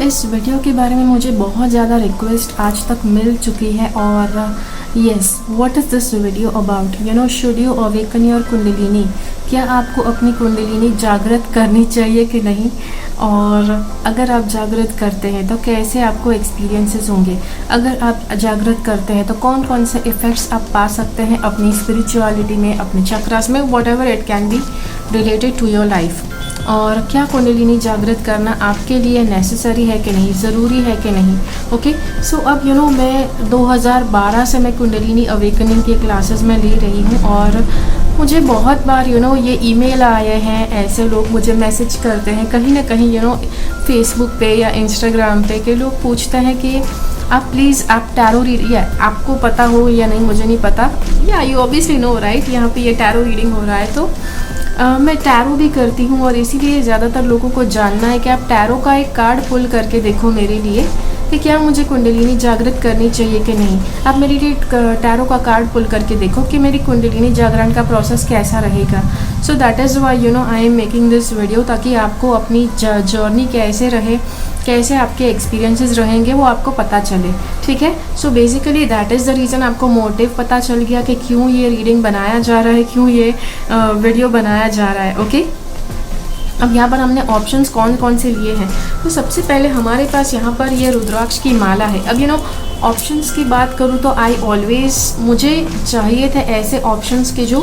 इस वीडियो के बारे में मुझे बहुत ज़्यादा रिक्वेस्ट आज तक मिल चुकी है और yes, what is this video about? Should you awaken your kundalini? क्या आपको अपनी कुंडलिनी जागृत करनी चाहिए कि नहीं? और अगर आप जागृत करते हैं तो कैसे आपको एक्सपीरियंसेस होंगे? अगर आप जागृत करते हैं तो कौन कौन से इफ़ेक्ट्स आप पा सकते हैं अपनी स्पिरिचुअलिटी में, अपने चक्रास में, whatever it can be related to your life. और क्या कुंडलिनी जागृत करना आपके लिए नेसेसरी है कि नहीं, ज़रूरी है कि नहीं? ओके, सो अब मैं 2012 से मैं कुंडलिनी अवेकनिंग के क्लासेस में ले रही हूँ और मुझे बहुत बार ये ईमेल आए हैं, ऐसे लोग मुझे मैसेज करते हैं कहीं ना कहीं फेसबुक पे या इंस्टाग्राम पे के लोग पूछते हैं कि आप प्लीज़ आप टैरो रीड, या आपको पता हो या नहीं मुझे नहीं पता, या यू ऑब्वियसली नो राइट, यहाँ पे ये टैरो रीडिंग हो रहा है तो मैं टैरो भी करती हूँ और इसीलिए ज़्यादातर लोगों को जानना है कि आप टैरो का एक कार्ड पुल करके देखो मेरे लिए कि क्या मुझे कुंडलिनी जागृत करनी चाहिए कि नहीं। आप मेरे लिए टैरो का कार्ड पुल करके देखो कि मेरी कुंडलिनी जागरण का प्रोसेस कैसा रहेगा। सो that is why I am making this video, ताकि आपको अपनी जर्नी कैसे रहे, कैसे आपके एक्सपीरियंसेस रहेंगे वो आपको पता चले। ठीक है, so basically that is the reason, आपको मोटिव पता चल गया कि क्यों ये रीडिंग बनाया जा रहा है, क्यों ये वीडियो बनाया जा रहा है। ओके, अब यहाँ पर हमने ऑप्शंस कौन कौन से लिए हैं। तो सबसे पहले हमारे पास यहाँ पर ये रुद्राक्ष की माला है। अब ऑप्शंस की बात करूँ तो मुझे चाहिए थे ऐसे ऑप्शंस के जो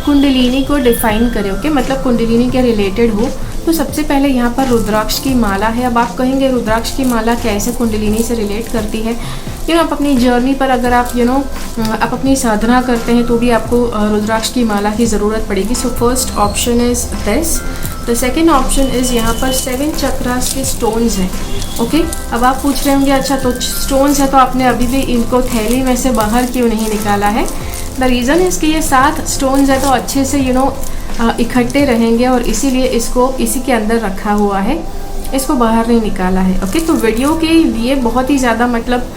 कुंडलिनी को डिफाइन करे। ओके, मतलब कुंडलिनी के रिलेटेड हो। तो सबसे पहले यहाँ पर रुद्राक्ष की माला है। अब आप कहेंगे रुद्राक्ष की माला कैसे कुंडलिनी से रिलेट करती है? आप अपनी जर्नी पर अगर आप आप अपनी साधना करते हैं तो भी आपको रुद्राक्ष की माला की ज़रूरत पड़ेगी। So first option is this. The second option is यहाँ पर 7 चक्रास के स्टोन्स हैं। ओके, अब आप पूछ रहे होंगे अच्छा तो स्टोन्स है तो आपने अभी भी इनको थैली में से बाहर क्यों नहीं निकाला है? द रीज़न इज़ कि ये 7 स्टोन्स है तो अच्छे से इकट्ठे रहेंगे और इसीलिए इसको इसी के अंदर रखा हुआ है, इसको बाहर नहीं निकाला है। ओके, तो वीडियो के लिए बहुत ही ज़्यादा मतलब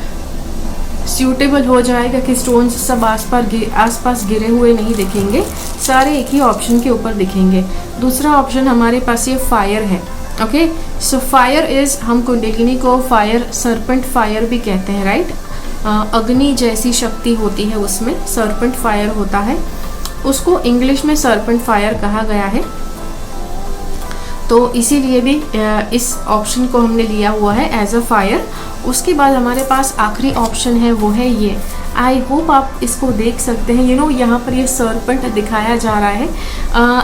सूटेबल हो जाएगा कि स्टोन्स सब आसपास गिरे हुए नहीं दिखेंगे, सारे एक ही ऑप्शन के ऊपर दिखेंगे। दूसरा ऑप्शन हमारे पास ये फायर है। ओके, सो फायर इज़, हम कुंडलिनी को फायर, सरपेंट फायर भी कहते हैं, राइट? अग्नि जैसी शक्ति होती है उसमें, सरपेंट फायर होता है, उसको इंग्लिश में सरपेंट फायर कहा गया है। तो इसीलिए भी इस ऑप्शन को हमने लिया हुआ है एज अ फायर। उसके बाद हमारे पास आखिरी ऑप्शन है, वो है ये। आई होप आप इसको देख सकते हैं। यहाँ पर ये सरपेंट दिखाया जा रहा है।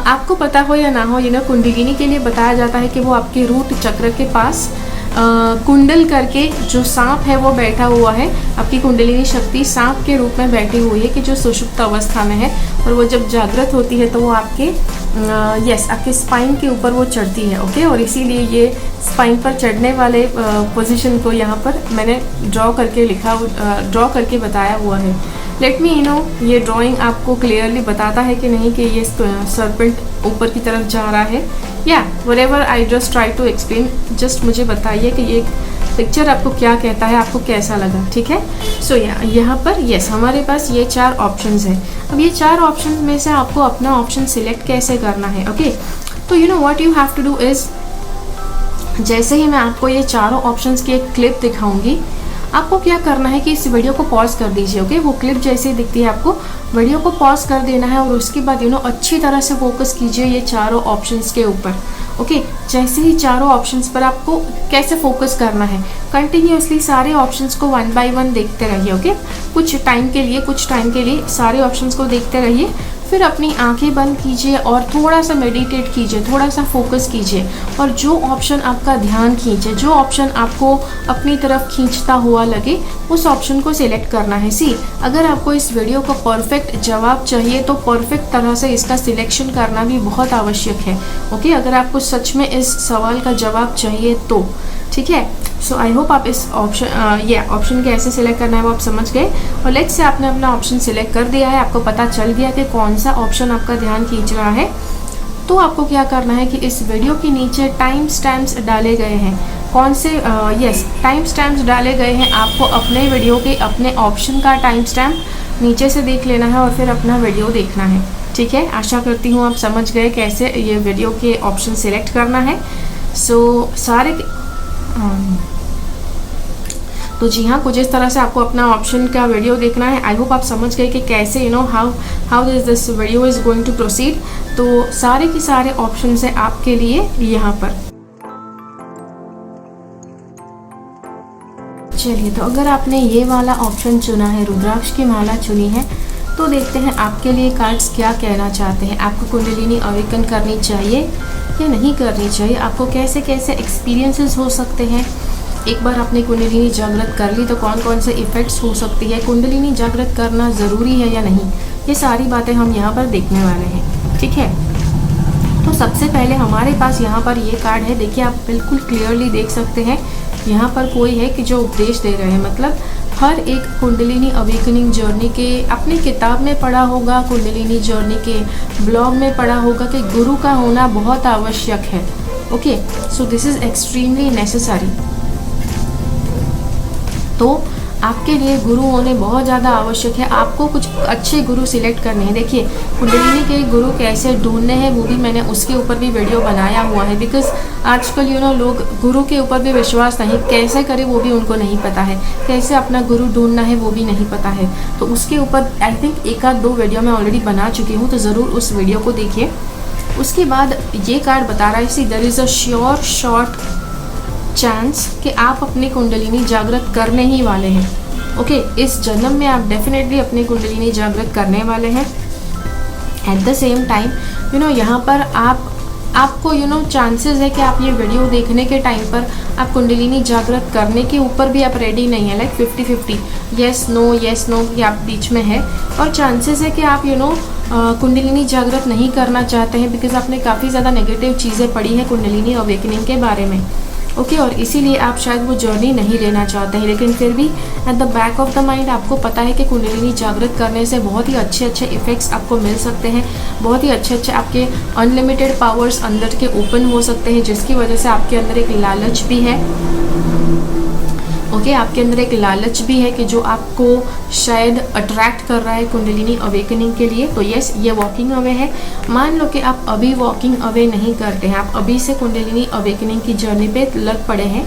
आपको पता हो या ना हो, कुंडलिनी के लिए बताया जाता है कि वो आपके रूट चक्र के पास कुंडल करके जो सांप है वो बैठा हुआ है। आपकी कुंडलिनी शक्ति सांप के रूप में बैठी हुई है कि जो सुषुप्त अवस्था में है, और वो जब जागृत होती है तो वो आपके आपके स्पाइन के ऊपर वो चढ़ती है। ओके, और इसीलिए ये स्पाइन पर चढ़ने वाले पोजीशन को यहाँ पर मैंने ड्रॉ करके बताया हुआ है। लेट मी ये ड्राइंग आपको क्लियरली बताता है कि नहीं कि ये सरपेंट ऊपर की तरफ जा रहा है, या whatever I just try to explain. Just मुझे बताइए कि ये पिक्चर आपको क्या कहता है, आपको कैसा लगा। ठीक है, सो यहाँ पर यस, हमारे पास ये 4 ऑप्शंस हैं। अब ये 4 ऑप्शन में से आपको अपना ऑप्शन सिलेक्ट कैसे करना है? ओके, तो what you have to do is, जैसे ही मैं आपको ये चारों ऑप्शंस की एक क्लिप दिखाऊंगी, आपको क्या करना है कि इस वीडियो को पॉज कर दीजिए। ओके, वो क्लिप जैसे ही दिखती है आपको वीडियो को पॉज कर देना है और उसके बाद अच्छी तरह से फोकस कीजिए ये चारों ऑप्शंस के ऊपर। ओके, जैसे ही चारों ऑप्शंस पर आपको कैसे फोकस करना है, कंटिन्यूअसली सारे ऑप्शंस को 1 बाय 1 देखते रहिए। ओके, कुछ टाइम के लिए सारे ऑप्शंस को देखते रहिए, फिर अपनी आंखें बंद कीजिए और थोड़ा सा मेडिटेट कीजिए, थोड़ा सा फोकस कीजिए, और जो ऑप्शन आपका ध्यान खींचे, जो ऑप्शन आपको अपनी तरफ खींचता हुआ लगे, उस ऑप्शन को सिलेक्ट करना है। अगर आपको इस वीडियो का परफेक्ट जवाब चाहिए तो परफेक्ट तरह से इसका सिलेक्शन करना भी बहुत आवश्यक है। ओके, अगर आपको सच में इस सवाल का जवाब चाहिए तो ठीक है। सो आई होप आप इस ऑप्शन कैसे सिलेक्ट करना है वो आप समझ गए। और लेट्स से आपने अपना ऑप्शन सिलेक्ट कर दिया है, आपको पता चल गया कि कौन सा ऑप्शन आपका ध्यान खींच रहा है, तो आपको क्या करना है कि इस वीडियो के नीचे टाइम स्टैम्प्स डाले गए हैं। कौन से? टाइम स्टैम्प्स डाले गए हैं। आपको अपने वीडियो के अपने ऑप्शन का टाइम स्टैम्प नीचे से देख लेना है और फिर अपना वीडियो देखना है। ठीक है, आशा करती हूँ आप समझ गए कैसे ये वीडियो के ऑप्शन सिलेक्ट करना है। सो सारे तो जी हाँ, कुछ इस तरह से आपको अपना ऑप्शन का वीडियो देखना है। आई होप आप समझ गए कि कैसे how this video is going to proceed. तो सारे के सारे ऑप्शन है आपके लिए यहाँ पर। चलिए, तो अगर आपने ये वाला ऑप्शन चुना है, रुद्राक्ष की माला चुनी है, तो देखते हैं आपके लिए कार्ड्स क्या कहना चाहते हैं। आपको कुंडलिनी अवेकन करनी चाहिए या नहीं करनी चाहिए, आपको कैसे कैसे एक्सपीरियंसेस हो सकते हैं। एक बार आपने कुंडलिनी जागृत कर ली तो कौन कौन से इफ़ेक्ट्स हो सकती है, कुंडलिनी जागृत करना ज़रूरी है या नहीं, ये सारी बातें हम यहाँ पर देखने वाले हैं। ठीक है, तो सबसे पहले हमारे पास यहाँ पर ये कार्ड है। देखिए, आप बिल्कुल क्लियरली देख सकते हैं यहाँ पर कोई है कि जो उपदेश दे रहे हैं। मतलब हर एक कुंडलिनी अवेकनिंग जर्नी के अपनी किताब में पढ़ा होगा, कुंडलिनी जर्नी के ब्लॉग में पढ़ा होगा कि गुरु का होना बहुत आवश्यक है। Okay, so this is extremely necessary. तो आपके लिए गुरु होने बहुत ज़्यादा आवश्यक है। आपको कुछ अच्छे गुरु सिलेक्ट करने हैं। देखिए, कुंडलिनी के गुरु कैसे ढूंढने हैं वो भी मैंने उसके ऊपर भी वीडियो बनाया हुआ है। बिकॉज आजकल लोग गुरु के ऊपर भी विश्वास नहीं कैसे करें वो भी उनको नहीं पता है, कैसे अपना गुरु ढूंढना है वो भी नहीं पता है। तो उसके ऊपर आई थिंक 1-2 वीडियो मैं ऑलरेडी बना चुकी हूँ, तो ज़रूर उस वीडियो को देखिए। उसके बाद ये कार्ड बता रहा है, see there is a sure short chance कि आप अपनी कुंडलिनी जागृत करने ही वाले हैं। ओके, इस जन्म में आप डेफिनेटली अपनी कुंडलिनी जागृत करने वाले हैं। एट द सेम टाइम यहाँ पर आपको चांसेस है कि आप ये वीडियो देखने के टाइम पर आप कुंडलिनी जागृत करने के ऊपर भी आप रेडी नहीं है, लाइक 50-50 येस नो कि आप बीच में है। और चांसेस है कि आप कुंडलिनी जागृत नहीं करना चाहते हैं बिकॉज आपने काफ़ी ज़्यादा नेगेटिव चीज़ें पढ़ी हैं कुंडलिनी अवेकनिंग के बारे में। ओके, और इसीलिए आप शायद वो जर्नी नहीं लेना चाहते हैं, लेकिन फिर भी at the back of the mind आपको पता है कि कुंडलिनी जागृत करने से बहुत ही अच्छे इफ़ेक्ट्स आपको मिल सकते हैं, बहुत ही अच्छे आपके अनलिमिटेड पावर्स अंदर के ओपन हो सकते हैं, जिसकी वजह से आपके अंदर एक लालच भी है। ओके, आपके अंदर एक लालच भी है कि जो आपको शायद अट्रैक्ट कर रहा है कुंडलिनी अवेकनिंग के लिए। तो यस, ये वॉकिंग अवे है। मान लो कि आप अभी वॉकिंग अवे नहीं करते हैं, आप अभी से कुंडलिनी अवेकनिंग की जर्नी पे लग पड़े हैं,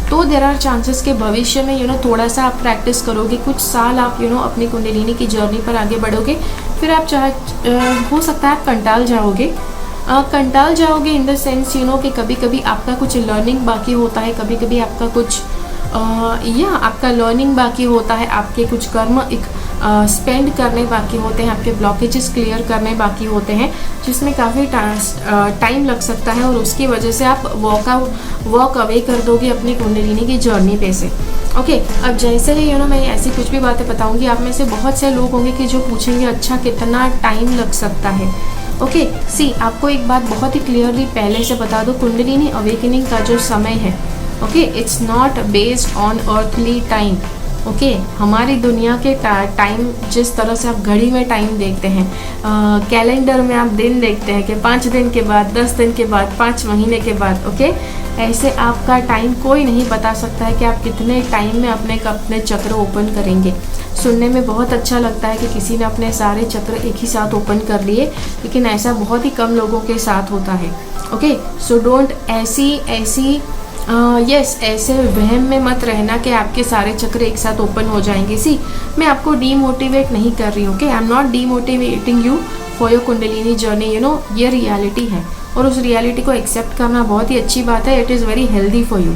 तो देयर आर चांसेस के भविष्य में थोड़ा सा आप प्रैक्टिस करोगे, कुछ साल आप अपनी कुंडलिनी की जर्नी पर आगे बढ़ोगे, फिर आप हो सकता है आप कंटाल जाओगे इन द सेंस कि कभी कभी आपका कुछ लर्निंग बाकी होता है, कभी कभी आपका कुछ आपका लर्निंग बाकी होता है, आपके कुछ कर्म स्पेंड करने बाकी होते हैं, आपके ब्लॉकेजेस क्लियर करने बाकी होते हैं, जिसमें काफ़ी टाइम लग सकता है और उसकी वजह से आप वॉक अवे कर दोगे अपनी कुंडलिनी की जर्नी पे से। ओके, अब जैसे ही मैं ऐसी कुछ भी बातें बताऊंगी, आप में से बहुत से लोग होंगे कि जो पूछेंगे अच्छा कितना टाइम लग सकता है। ओके, सी आपको एक बात बहुत ही क्लियरली पहले से बता दो, कुंडलिनी अवेकनिंग का जो समय है, okay, it's not based on earthly time. Okay, हमारी दुनिया के टाइम जिस तरह से आप घड़ी में टाइम देखते हैं, कैलेंडर में आप दिन देखते हैं कि 5 दिन के बाद, 10 दिन के बाद, 5 महीने के बाद, ओके, ऐसे आपका टाइम कोई नहीं बता सकता है कि आप कितने टाइम में अपने चक्र ओपन करेंगे। सुनने में बहुत अच्छा लगता है कि किसी ने अपने सारे चक्र एक ही साथ ओपन कर लिए, लेकिन ऐसा बहुत ही कम लोगों के साथ होता है। ओके, सो डोंट ऐसे वहम में मत रहना कि आपके सारे चक्र एक साथ ओपन हो जाएंगे। सी, मैं आपको डीमोटिवेट नहीं कर रही हूँ, okay, I am not demotivating you for your kundalini journey. ये रियलिटी है और उस रियलिटी को एक्सेप्ट करना बहुत ही अच्छी बात है। It is very healthy for you.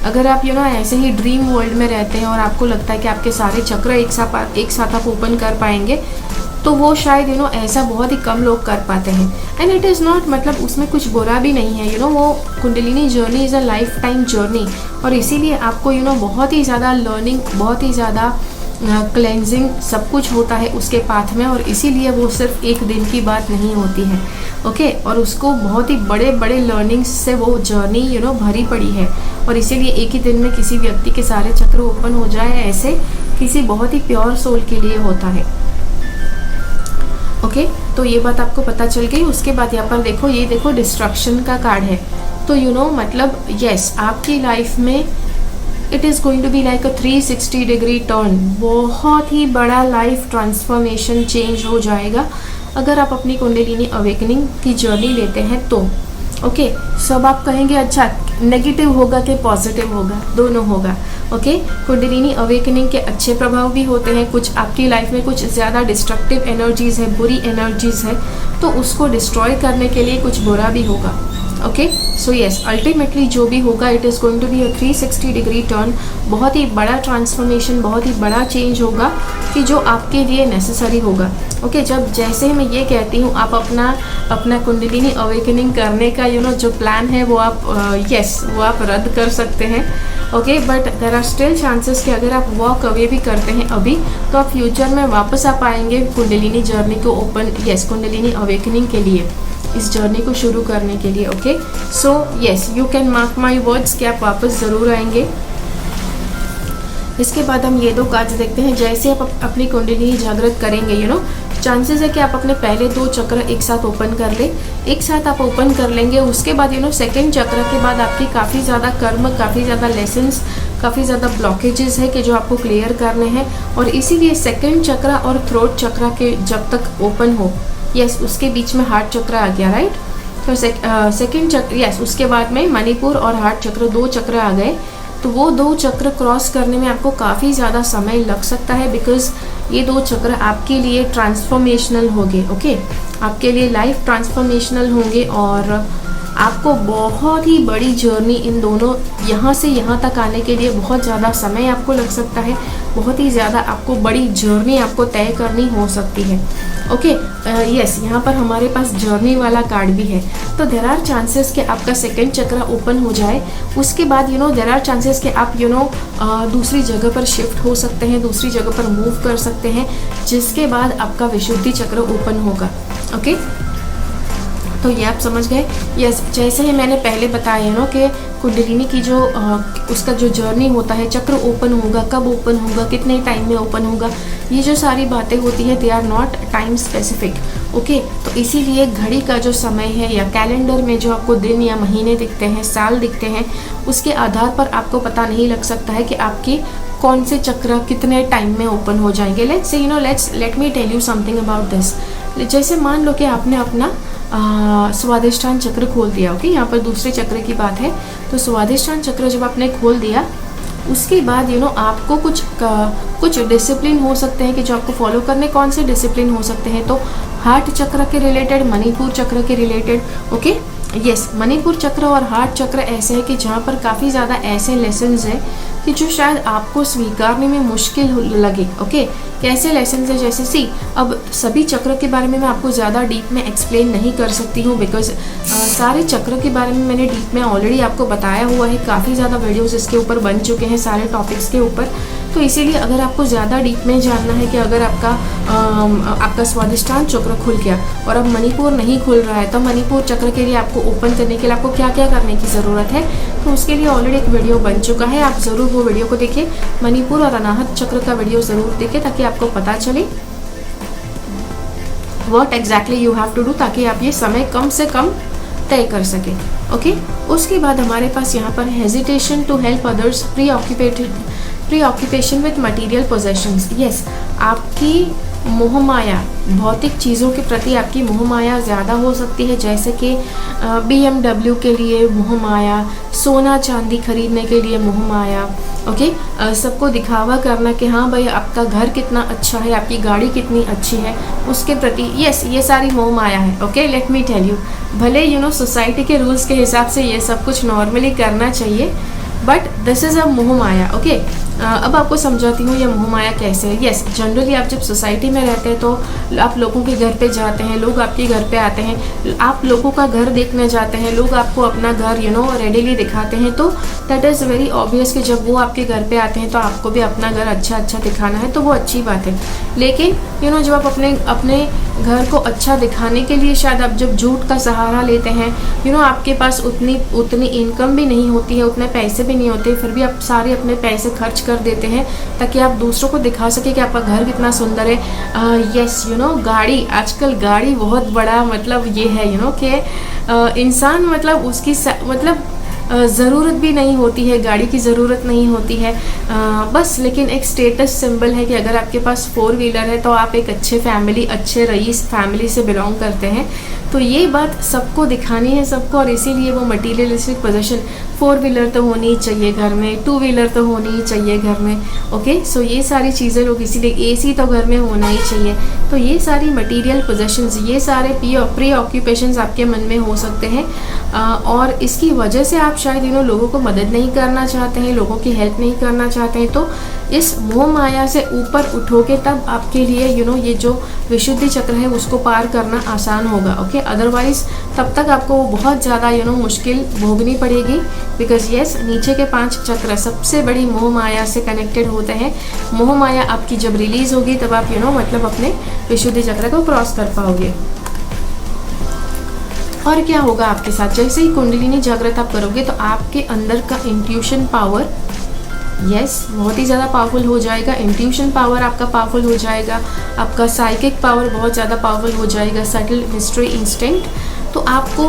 अगर आप ऐसे ही ड्रीम वर्ल्ड में रहते हैं और आपको लगता है कि आपके सारे चक्र एक साथ आप ओपन कर पाएंगे, तो वो शायद ऐसा बहुत ही कम लोग कर पाते हैं। एंड इट इज़ नॉट, मतलब उसमें कुछ बुरा भी नहीं है। वो kundalini journey is a life time journey, और इसीलिए आपको बहुत ही ज़्यादा लर्निंग, बहुत ही ज़्यादा क्लेंजिंग सब कुछ होता है उसके पाथ में, और इसीलिए वो सिर्फ एक दिन की बात नहीं होती है। ओके, और उसको बहुत ही बड़े बड़े लर्निंग्स से वो जर्नी भरी पड़ी है, और इसीलिए एक ही दिन में किसी व्यक्ति के सारे चक्र ओपन हो जाए, ऐसे किसी बहुत ही प्योर सोल के लिए होता है। ओके, तो ये बात आपको पता चल गई। उसके बाद यहाँ पर देखो, ये देखो डिस्ट्रक्शन का कार्ड है। तो मतलब यस, आपकी लाइफ में it is going to be like a 360 degree turn, बहुत ही बड़ा लाइफ ट्रांसफॉर्मेशन चेंज हो जाएगा अगर आप अपनी कुंडलिनी अवेकनिंग की जर्नी लेते हैं तो। ओके, सब आप कहेंगे अच्छा नेगेटिव होगा कि पॉजिटिव होगा, दोनों होगा। ओके, कुंडलिनी अवेकनिंग के अच्छे प्रभाव भी होते हैं, कुछ आपकी लाइफ में कुछ ज़्यादा डिस्ट्रक्टिव एनर्जीज है, बुरी एनर्जीज है, तो उसको डिस्ट्रॉय करने के लिए कुछ बुरा भी होगा। ओके, सो यस, अल्टीमेटली जो भी होगा it is going to be a 360 degree turn, बहुत ही बड़ा ट्रांसफॉर्मेशन, बहुत ही बड़ा चेंज होगा कि जो आपके लिए नेसेसरी होगा। ओके, जब जैसे मैं ये कहती हूँ आप अपना कुंडलिनी अवेकनिंग करने का जो प्लान है वो आप वो आप रद्द कर सकते हैं। Okay, but there are still chances कि अगर आप वॉक अवे भी करते हैं अभी, तो आप फ्यूचर में वापस आ पाएंगे कुंडलिनी जर्नी को ओपन, कुंडलिनी अवेकनिंग के लिए, इस जर्नी को शुरू करने के लिए। Okay, so yes, you can mark my words कि आप वापस ज़रूर आएंगे। इसके बाद हम ये 2 कार्ड्स देखते हैं। जैसे आप अपनी कुंडलिनी जागृत करेंगे चांसेस है कि आप अपने पहले 2 चक्र एक साथ ओपन कर ले, एक साथ आप ओपन कर लेंगे। उसके बाद सेकंड चक्र के बाद आपकी काफ़ी ज़्यादा कर्म, काफ़ी ज़्यादा लेसन्स, काफ़ी ज़्यादा ब्लॉकेजेस है कि जो आपको क्लियर करने हैं, और इसीलिए सेकंड चक्र और थ्रोट चक्र के जब तक ओपन हो, उसके बीच में हार्ट चक्र आ गया, राइट। तो सेकंड चक्र, उसके बाद में मणिपुर और हार्ट चक्र, 2 चक्र आ गए। तो वो 2 चक्र क्रॉस करने में आपको काफ़ी ज़्यादा समय लग सकता है, बिकॉज ये 2 चक्र आपके लिए ट्रांसफॉर्मेशनल होंगे। ओके, आपके लिए लाइफ ट्रांसफॉर्मेशनल होंगे, और आपको बहुत ही बड़ी जर्नी इन दोनों, यहाँ से यहाँ तक आने के लिए बहुत ज़्यादा समय आपको लग सकता है, बहुत ही ज़्यादा आपको बड़ी जर्नी आपको तय करनी हो सकती है। ओके, यहाँ पर हमारे पास जर्नी वाला कार्ड भी है। तो देर आर चांसेस कि आपका सेकंड चक्र ओपन हो जाए, उसके बाद देर आर चांसेस कि आप दूसरी जगह पर शिफ्ट हो सकते हैं, दूसरी जगह पर मूव कर सकते हैं, जिसके बाद आपका विशुद्धि चक्र ओपन होगा। ओके, तो ये आप समझ गए। जैसे ही मैंने पहले बताया कि कुंडलिनी की उसका जो जर्नी होता है, चक्र ओपन होगा, कब ओपन होगा, कितने टाइम में ओपन होगा, ये जो सारी बातें होती है, they are not time specific. Okay, तो इसीलिए घड़ी का जो समय है या कैलेंडर में जो आपको दिन या महीने दिखते हैं, साल दिखते हैं, उसके आधार पर आपको पता नहीं लग सकता है कि आपके कौन से चक्र कितने टाइम में ओपन हो जाएंगे। Let me tell you something about this. जैसे मान लो कि आपने अपना स्वादिष्ठान चक्र खोल दिया। ओके, यहाँ पर दूसरे चक्र की बात है। तो स्वादिष्ठान चक्र जब आपने खोल दिया, उसके बाद आपको कुछ डिसिप्लिन हो सकते हैं कि जो आपको फॉलो करने, कौन से डिसिप्लिन हो सकते हैं, तो हार्ट चक्र के रिलेटेड, मणिपुर चक्र के रिलेटेड। ओके, मणिपुर चक्र और हार्ट चक्र ऐसे है कि जहाँ पर काफ़ी ज़्यादा ऐसे लेसन्स हैं कि जो शायद आपको स्वीकारने में मुश्किल लगे। ओके, कैसे लेसन्स है, जैसे अब सभी चक्र के बारे में मैं आपको ज़्यादा डीप में एक्सप्लेन नहीं कर सकती हूँ, बिकॉज सारे चक्र के बारे में मैंने डीप में ऑलरेडी आपको बताया हुआ है, काफ़ी ज़्यादा वीडियोस इसके ऊपर बन चुके हैं सारे टॉपिक्स के ऊपर। तो इसीलिए अगर आपको ज़्यादा डीप में जानना है कि अगर आपका स्वादिष्ठान चक्र खुल गया और अब मणिपुर नहीं खुल रहा है, तो मणिपुर चक्र के लिए आपको ओपन करने के लिए आपको क्या क्या करने की ज़रूरत है, तो उसके लिए ऑलरेडी एक वीडियो बन चुका है, आप ज़रूर वो वीडियो को देखिए। मणिपुर और अनाहत चक्र का वीडियो ज़रूर देखिए, ताकि आपको पता चले what exactly you have to do, ताकि आप ये समय कम से कम तय कर सकें। ओके, उसके बाद हमारे पास यहाँ पर hesitation to help others, preoccupation with material possessions. आपकी मोहमाया, भौतिक चीज़ों के प्रति आपकी मोहमाया ज़्यादा हो सकती है, जैसे कि BMW के लिए मोहमाया, सोना चांदी खरीदने के लिए मोहमाया। ओके, सबको दिखावा करना कि हाँ भाई आपका घर कितना अच्छा है, आपकी गाड़ी कितनी अच्छी है, उसके प्रति ये सारी मोहमाया है। Okay, let me tell you, भले सोसाइटी के रूल्स के हिसाब से ये सब कुछ नॉर्मली करना चाहिए, बट दिस इज़ अ मोहमाया। ओके, अब आपको समझाती हूँ ये मोहमाया कैसे है। जनरली आप जब सोसाइटी में रहते हैं तो आप लोगों के घर पे जाते हैं, लोग आपके घर पे आते हैं, आप लोगों का घर देखने जाते हैं, लोग आपको अपना घर रेडीली दिखाते हैं, तो दैट इज़ वेरी ऑब्वियस कि जब वो आपके घर पे आते हैं तो आपको भी अपना घर अच्छा अच्छा दिखाना है, तो वो अच्छी बात है। लेकिन जब आप अपने घर को अच्छा दिखाने के लिए शायद आप जब झूठ का सहारा लेते हैं, आपके पास उतनी इनकम भी नहीं होती है, उतने पैसे भी नहीं होते, फिर भी आप सारे अपने पैसे खर्च कर देते हैं ताकि आप दूसरों को दिखा सके कि आपका घर कितना सुंदर है। गाड़ी, आजकल गाड़ी बहुत बड़ा ये है कि इंसान उसकी ज़रूरत भी नहीं होती है, गाड़ी की ज़रूरत नहीं होती है, बस लेकिन एक स्टेटस सिंबल है कि अगर आपके पास 4 व्हीलर है तो आप एक अच्छे रईस फैमिली से बिलोंग करते हैं। तो ये बात सबको दिखानी है सबको, और इसीलिए वो मटीरियलिस्टिक पोजेशन, 4 व्हीलर तो होनी ही चाहिए घर में, 2 व्हीलर तो होनी ही चाहिए घर में। ओके, सो ये सारी चीज़ें लोग, इसीलिए एसी तो घर में होना ही चाहिए। तो ये सारी मटीरियल पोजेशंस, ये सारे प्री ऑक्यूपेशंस आपके मन में हो सकते हैं, और इसकी वजह से आप शायद लोगों को मदद नहीं करना चाहते हैं, लोगों की हेल्प नहीं करना चाहते हैं। तो इस मोह माया से ऊपर उठोगे तब आपके लिए ये जो विशुद्धि चक्र है उसको पार करना आसान होगा। ओके, अदरवाइज तब तक आपको बहुत ज़्यादा मुश्किल भोगनी पड़ेगी, बिकॉज यस, नीचे के 5 चक्र सबसे बड़ी मोह माया से कनेक्टेड होते हैं। मोह माया आपकी जब रिलीज होगी तब आप मतलब अपने विशुद्धि चक्र को क्रॉस कर पाओगे। और क्या होगा आपके साथ, जैसे ही कुंडलिनी जागृत आप करोगे तो आपके अंदर का इंट्यूशन पावर बहुत ही ज़्यादा पावरफुल हो जाएगा। इंट्यूशन पावर आपका पावरफुल हो जाएगा, आपका साइकिक पावर बहुत ज़्यादा पावरफुल हो जाएगा, सटल मिस्ट्री इंस्टिंक्ट। तो आपको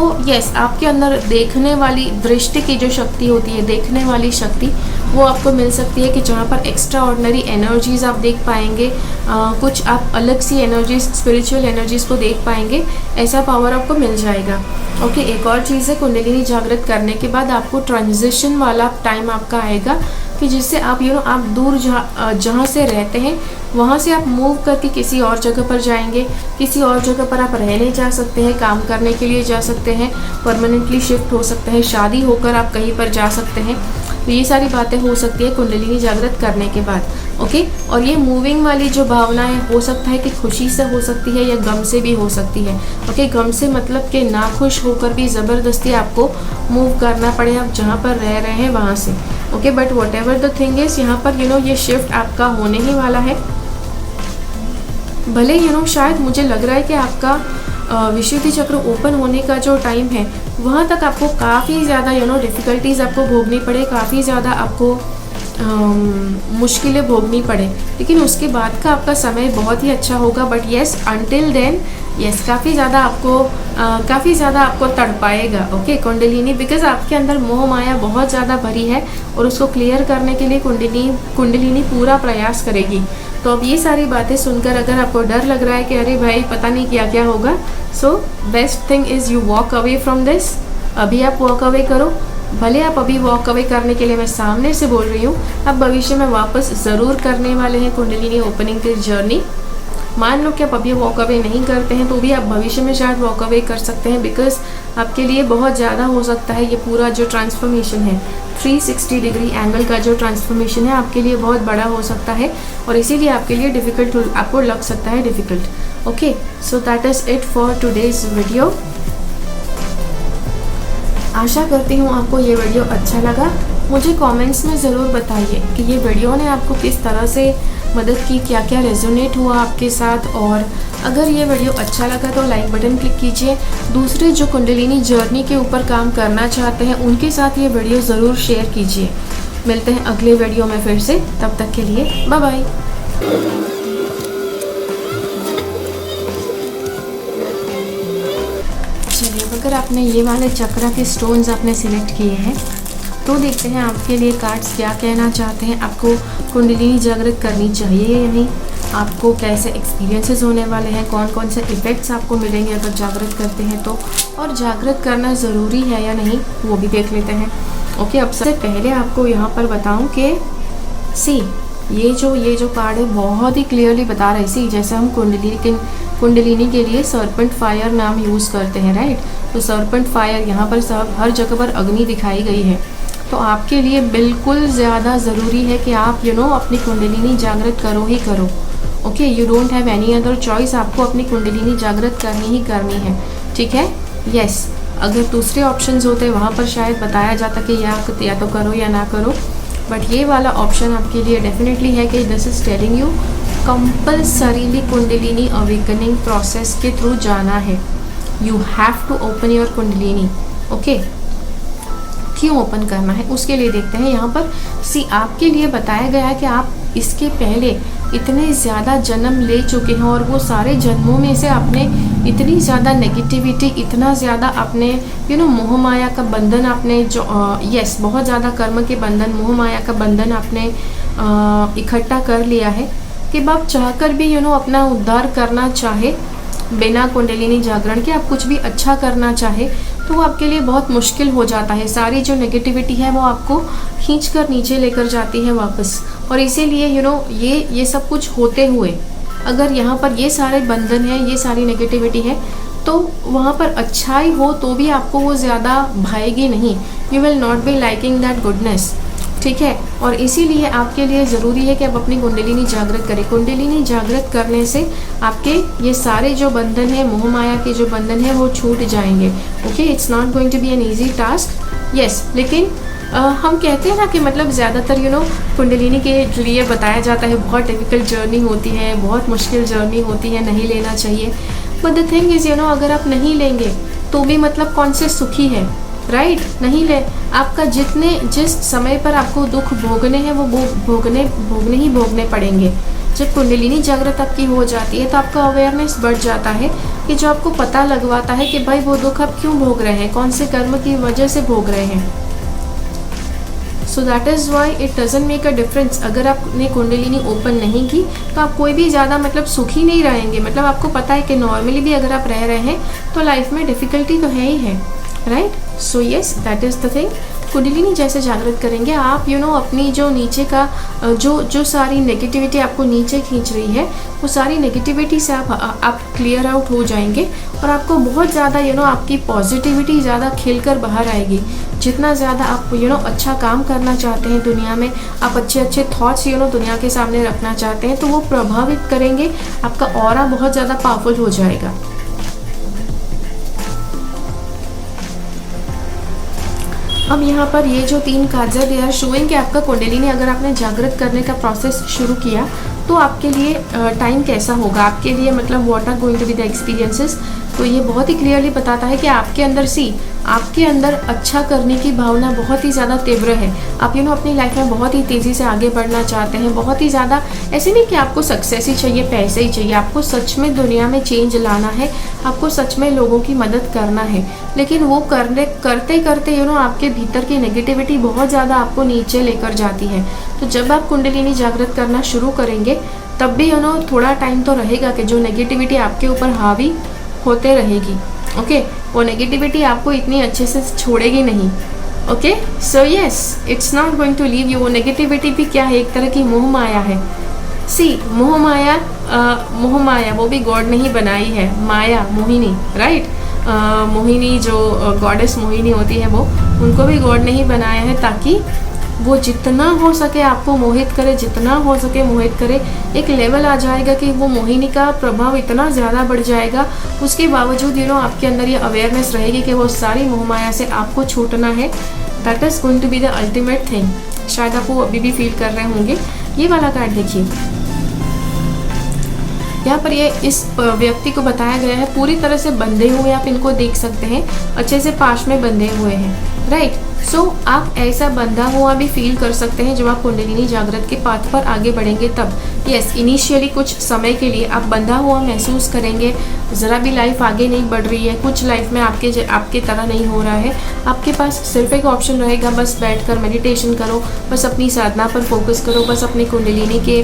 आपके अंदर देखने वाली दृष्टि की जो शक्ति होती है, देखने वाली शक्ति, वो आपको मिल सकती है कि जहाँ पर एक्स्ट्रा ऑर्डिनरी एनर्जीज़ आप देख पाएंगे, कुछ आप अलग सी एनर्जीज, स्पिरिचुअल एनर्जीज़ को देख पाएंगे, ऐसा पावर आपको मिल जाएगा। ओके, एक और चीज़ है, कुंडलिनी जागृत करने के बाद आपको ट्रांजिशन वाला टाइम आपका आएगा कि जिससे आप आप दूर जहाँ से रहते हैं वहाँ से आप मूव करके किसी और जगह पर जाएंगे, किसी और जगह पर आप रहने जा सकते हैं, काम करने के लिए जा सकते हैं, परमानेंटली शिफ्ट हो सकते हैं, शादी होकर आप कहीं पर जा सकते हैं। तो ये सारी बातें हो सकती है कुंडलिनी जागृत करने के बाद। ओके, और ये मूविंग वाली जो भावनाएं हो सकता है कि खुशी से हो सकती है या गम से भी हो सकती है। ओके, गम से मतलब कि नाखुश होकर भी ज़बरदस्ती आपको मूव करना पड़े आप जहाँ पर रह रहे हैं वहाँ से। Okay, but what ever the thing is, यहाँ पर ये शिफ्ट आपका होने ही वाला है। भले शायद मुझे लग रहा है कि आपका विशुद्धि चक्र ओपन होने का जो टाइम है वहाँ तक आपको काफ़ी ज़्यादा डिफ़िकल्टीज़ आपको भोगनी पड़े, काफ़ी ज़्यादा आपको मुश्किलें भोगनी पड़े, लेकिन उसके बाद का आपका समय बहुत ही अच्छा होगा। बट येस, अंटिल देन काफ़ी ज़्यादा आपको तड़पाएगा। ओके, कुंडलिनी, बिकॉज आपके अंदर मोह माया बहुत ज़्यादा भरी है और उसको क्लियर करने के लिए कुंडलिनी पूरा प्रयास करेगी। तो अब ये सारी बातें सुनकर अगर आपको डर लग रहा है कि अरे भाई पता नहीं क्या क्या होगा, so best thing is you walk away from this. अभी आप वॉक अवे करो, भले आप अभी वॉक अवे करने के लिए मैं सामने से बोल रही हूँ, आप भविष्य में वापस ज़रूर करने वाले हैं कुंडलिनी ओपनिंग की जर्नी। मान लो कि आप अभी वॉक अवे नहीं करते हैं तो भी आप भविष्य में शायद वॉक अवे कर सकते हैं, बिकॉज आपके लिए बहुत ज़्यादा हो सकता है ये पूरा जो ट्रांसफॉर्मेशन है, 360 डिग्री एंगल का जो ट्रांसफॉर्मेशन है आपके लिए बहुत बड़ा हो सकता है, और इसीलिए आपके लिए डिफ़िकल्ट आपको लग सकता है difficult. Okay, so that is it for today's video. आशा करती हूँ आपको ये वीडियो अच्छा लगा। मुझे कमेंट्स में ज़रूर बताइए कि ये वीडियो ने आपको किस तरह से मदद की, क्या क्या रेजोनेट हुआ आपके साथ, और अगर ये वीडियो अच्छा लगा तो लाइक बटन क्लिक कीजिए। दूसरे जो कुंडलिनी जर्नी के ऊपर काम करना चाहते हैं उनके साथ ये वीडियो ज़रूर शेयर कीजिए। मिलते हैं अगले वीडियो में फिर से, तब तक के लिए बाय बाय। चलिए, अगर आपने ये वाले चक्रा के स्टोन्स आपने सिलेक्ट किए हैं तो देखते हैं आपके लिए कार्ड्स क्या कहना चाहते हैं। आपको कुंडलिनी जागृत करनी चाहिए या नहीं, आपको कैसे एक्सपीरियंसेस होने वाले हैं, कौन कौन से इफ़ेक्ट्स आपको मिलेंगे अगर जागृत करते हैं तो, और जागृत करना ज़रूरी है या नहीं वो भी देख लेते हैं। ओके, अब सबसे पहले आपको यहाँ पर बताऊँ कि ये जो कार्ड है बहुत ही क्लियरली बता रहे सी, जैसे हम कुंडलिनी के लिए सर्पेंट फायर नाम यूज़ करते हैं, राइट। तो सर्पेंट फायर यहाँ पर सब हर जगह पर अग्नि दिखाई गई है, तो आपके लिए बिल्कुल ज़्यादा ज़रूरी है कि आप अपनी कुंडलिनी जागृत करो ही करो। Okay, you don't have any other choice, आपको अपनी कुंडलिनी जागृत करनी ही करनी है, ठीक है। यस, अगर दूसरे ऑप्शंस होते वहाँ पर शायद बताया जाता कि या तो करो या ना करो, बट ये वाला ऑप्शन आपके लिए डेफिनेटली है कि this is telling you compulsorily कुंडलिनी अवेकनिंग प्रोसेस के थ्रू जाना है। You have to open your कुंडलिनी। ओके, क्यों ओपन करना है उसके लिए देखते हैं यहाँ पर। आपके लिए बताया गया है कि आप इसके पहले इतने ज़्यादा जन्म ले चुके हैं और वो सारे जन्मों में से आपने इतनी ज़्यादा नेगेटिविटी, इतना ज़्यादा आपने मोह माया का बंधन आपने जो बहुत ज़्यादा कर्म के बंधन, मोह माया का बंधन आपने इकट्ठा कर लिया है कि आप चाहकर भी अपना उद्धार करना चाहे बिना कुंडलिनी जागरण के आप कुछ भी अच्छा करना चाहे तो वो आपके लिए बहुत मुश्किल हो जाता है। सारी जो नेगेटिविटी है वो आपको खींच कर नीचे लेकर जाती है वापस। और इसीलिए ये सब कुछ होते हुए अगर यहाँ पर ये सारे बंधन है, ये सारी नेगेटिविटी है, तो वहाँ पर अच्छाई हो तो भी आपको वो ज़्यादा भाएगी नहीं। You will not be liking that goodness, ठीक है। और इसीलिए आपके लिए ज़रूरी है कि आप अपनी कुंडलिनी जागृत करें। कुंडलिनी जागृत करने से आपके ये सारे जो बंधन है, मोह माया के जो बंधन है, वो छूट जाएंगे। Okay, it's not going to be an easy task, yes. लेकिन हम कहते हैं ना कि मतलब ज़्यादातर कुंडलिनी के लिए बताया जाता है बहुत डिफ़िकल्ट जर्नी होती है, बहुत मुश्किल जर्नी होती है, नहीं लेना चाहिए। बट द थिंग इज़ अगर आप नहीं लेंगे तो भी मतलब कौन से सुखी है, राइट? नहीं ले, आपका जिस समय पर आपको दुख भोगने हैं वो भोगने पड़ेंगे। जब कुंडलिनी जागृत आपकी हो जाती है तो आपका अवेयरनेस बढ़ जाता है कि जो आपको पता लगवाता है कि भाई वो दुख आप क्यों भोग रहे हैं, कौन से कर्म की वजह से भोग रहे हैं। सो that is why it doesn't make a difference. अगर आपने कुंडलिनी ओपन नहीं की तो आप कोई भी ज़्यादा मतलब सुखी नहीं रहेंगे। मतलब आपको पता है कि नॉर्मली भी अगर आप रह रहे हैं तो लाइफ में डिफ़िकल्टी तो है ही है, right? So yes, that is the thing. Kundalini जैसे जागृत करेंगे आप अपनी जो नीचे का जो सारी नेगेटिविटी आपको नीचे खींच रही है, वो सारी नेगेटिविटी से आप क्लियर आउट हो जाएंगे और आपको बहुत ज़्यादा आपकी पॉजिटिविटी ज़्यादा खिलकर बाहर आएगी। जितना ज़्यादा आप अच्छा काम करना चाहते हैं दुनिया में, आप अच्छे थॉट्स दुनिया के सामने रखना चाहते हैं, तो वो प्रभावित करेंगे, आपका ऑरा बहुत ज़्यादा पावरफुल हो जाएगा। अब यहाँ पर ये जो 3 कार्ड्स है, दे आर शोइंग कि आपका कुंडलिनी अगर आपने जागृत करने का प्रोसेस शुरू किया तो आपके लिए टाइम कैसा होगा, आपके लिए मतलब what are going to be the experiences. तो ये बहुत ही क्लियरली बताता है कि आपके अंदर अच्छा करने की भावना बहुत ही ज़्यादा तीव्र है। आप अपनी लाइफ में बहुत ही तेज़ी से आगे बढ़ना चाहते हैं, बहुत ही ज़्यादा। ऐसे नहीं कि आपको सक्सेस ही चाहिए, पैसे ही चाहिए, आपको सच में दुनिया में चेंज लाना है, आपको सच में लोगों की मदद करना है। लेकिन वो करते करते आपके भीतर की नेगेटिविटी बहुत ज़्यादा आपको नीचे लेकर जाती है। तो जब आप कुंडलिनी जागृत करना शुरू करेंगे तब भी थोड़ा टाइम तो रहेगा कि जो नेगेटिविटी आपके ऊपर हावी होते रहेगी। ओके, वो नेगेटिविटी आपको इतनी अच्छे से छोड़ेगी नहीं। Okay, so yes, it's not going to leave you. वो नेगेटिविटी भी क्या है, एक तरह की मोह माया है। सी, मोह माया वो भी गॉड ने ही बनाई है। माया, मोहिनी, राइट? मोहिनी जो गॉडेस मोहिनी होती है, वो उनको भी गॉड ने ही बनाया है ताकि वो जितना हो सके आपको मोहित करे, जितना हो सके मोहित करे। एक लेवल आ जाएगा कि वो मोहिनी का प्रभाव इतना ज़्यादा बढ़ जाएगा, उसके बावजूद आपके अंदर ये अवेयरनेस रहेगी कि वो सारी मोह माया से आपको छूटना है। That is going to be the ultimate thing. शायद आप वो अभी भी फील कर रहे होंगे। ये वाला कार्ड देखिए, यहाँ पर ये इस व्यक्ति को बताया गया है पूरी तरह से बंधे हुए, आप इनको देख सकते हैं, अच्छे से पास में बंधे हुए हैं, राइट? सो आप ऐसा बंधा हुआ भी फील कर सकते हैं जब आप कुंडलिनी जागृत के पाथ पर आगे बढ़ेंगे तब। यस, इनिशियली कुछ समय के लिए आप बंधा हुआ महसूस करेंगे, ज़रा भी लाइफ आगे नहीं बढ़ रही है, कुछ लाइफ में आपके तरह नहीं हो रहा है। आपके पास सिर्फ एक ऑप्शन रहेगा, बस बैठकर मेडिटेशन करो, बस अपनी साधना पर फोकस करो, बस अपनी कुंडलिनी के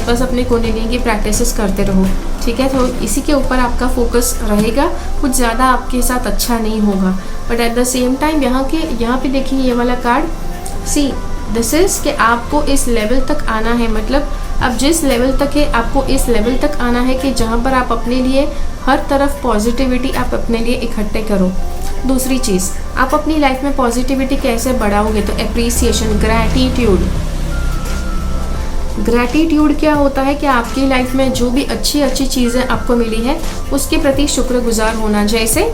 बस अपने कुंडलिनी की प्रैक्टिसेस करते रहो, ठीक है? तो इसी के ऊपर आपका फोकस रहेगा, कुछ ज़्यादा आपके साथ अच्छा नहीं होगा। But at the same time यहाँ पे देखिए ये वाला कार्ड, सी दिस इज़ कि आपको इस लेवल तक आना है। मतलब अब जिस लेवल तक है, आपको इस लेवल तक आना है कि जहाँ पर आप अपने लिए हर तरफ पॉजिटिविटी आप अपने लिए इकट्ठे करो। दूसरी चीज़, आप अपनी लाइफ में पॉजिटिविटी कैसे बढ़ाओगे? तो एप्रिसिएशन, ग्रैटिट्यूड क्या होता है कि आपकी लाइफ में जो भी अच्छी चीज़ें आपको मिली है उसके प्रति शुक्रगुजार होना। जैसे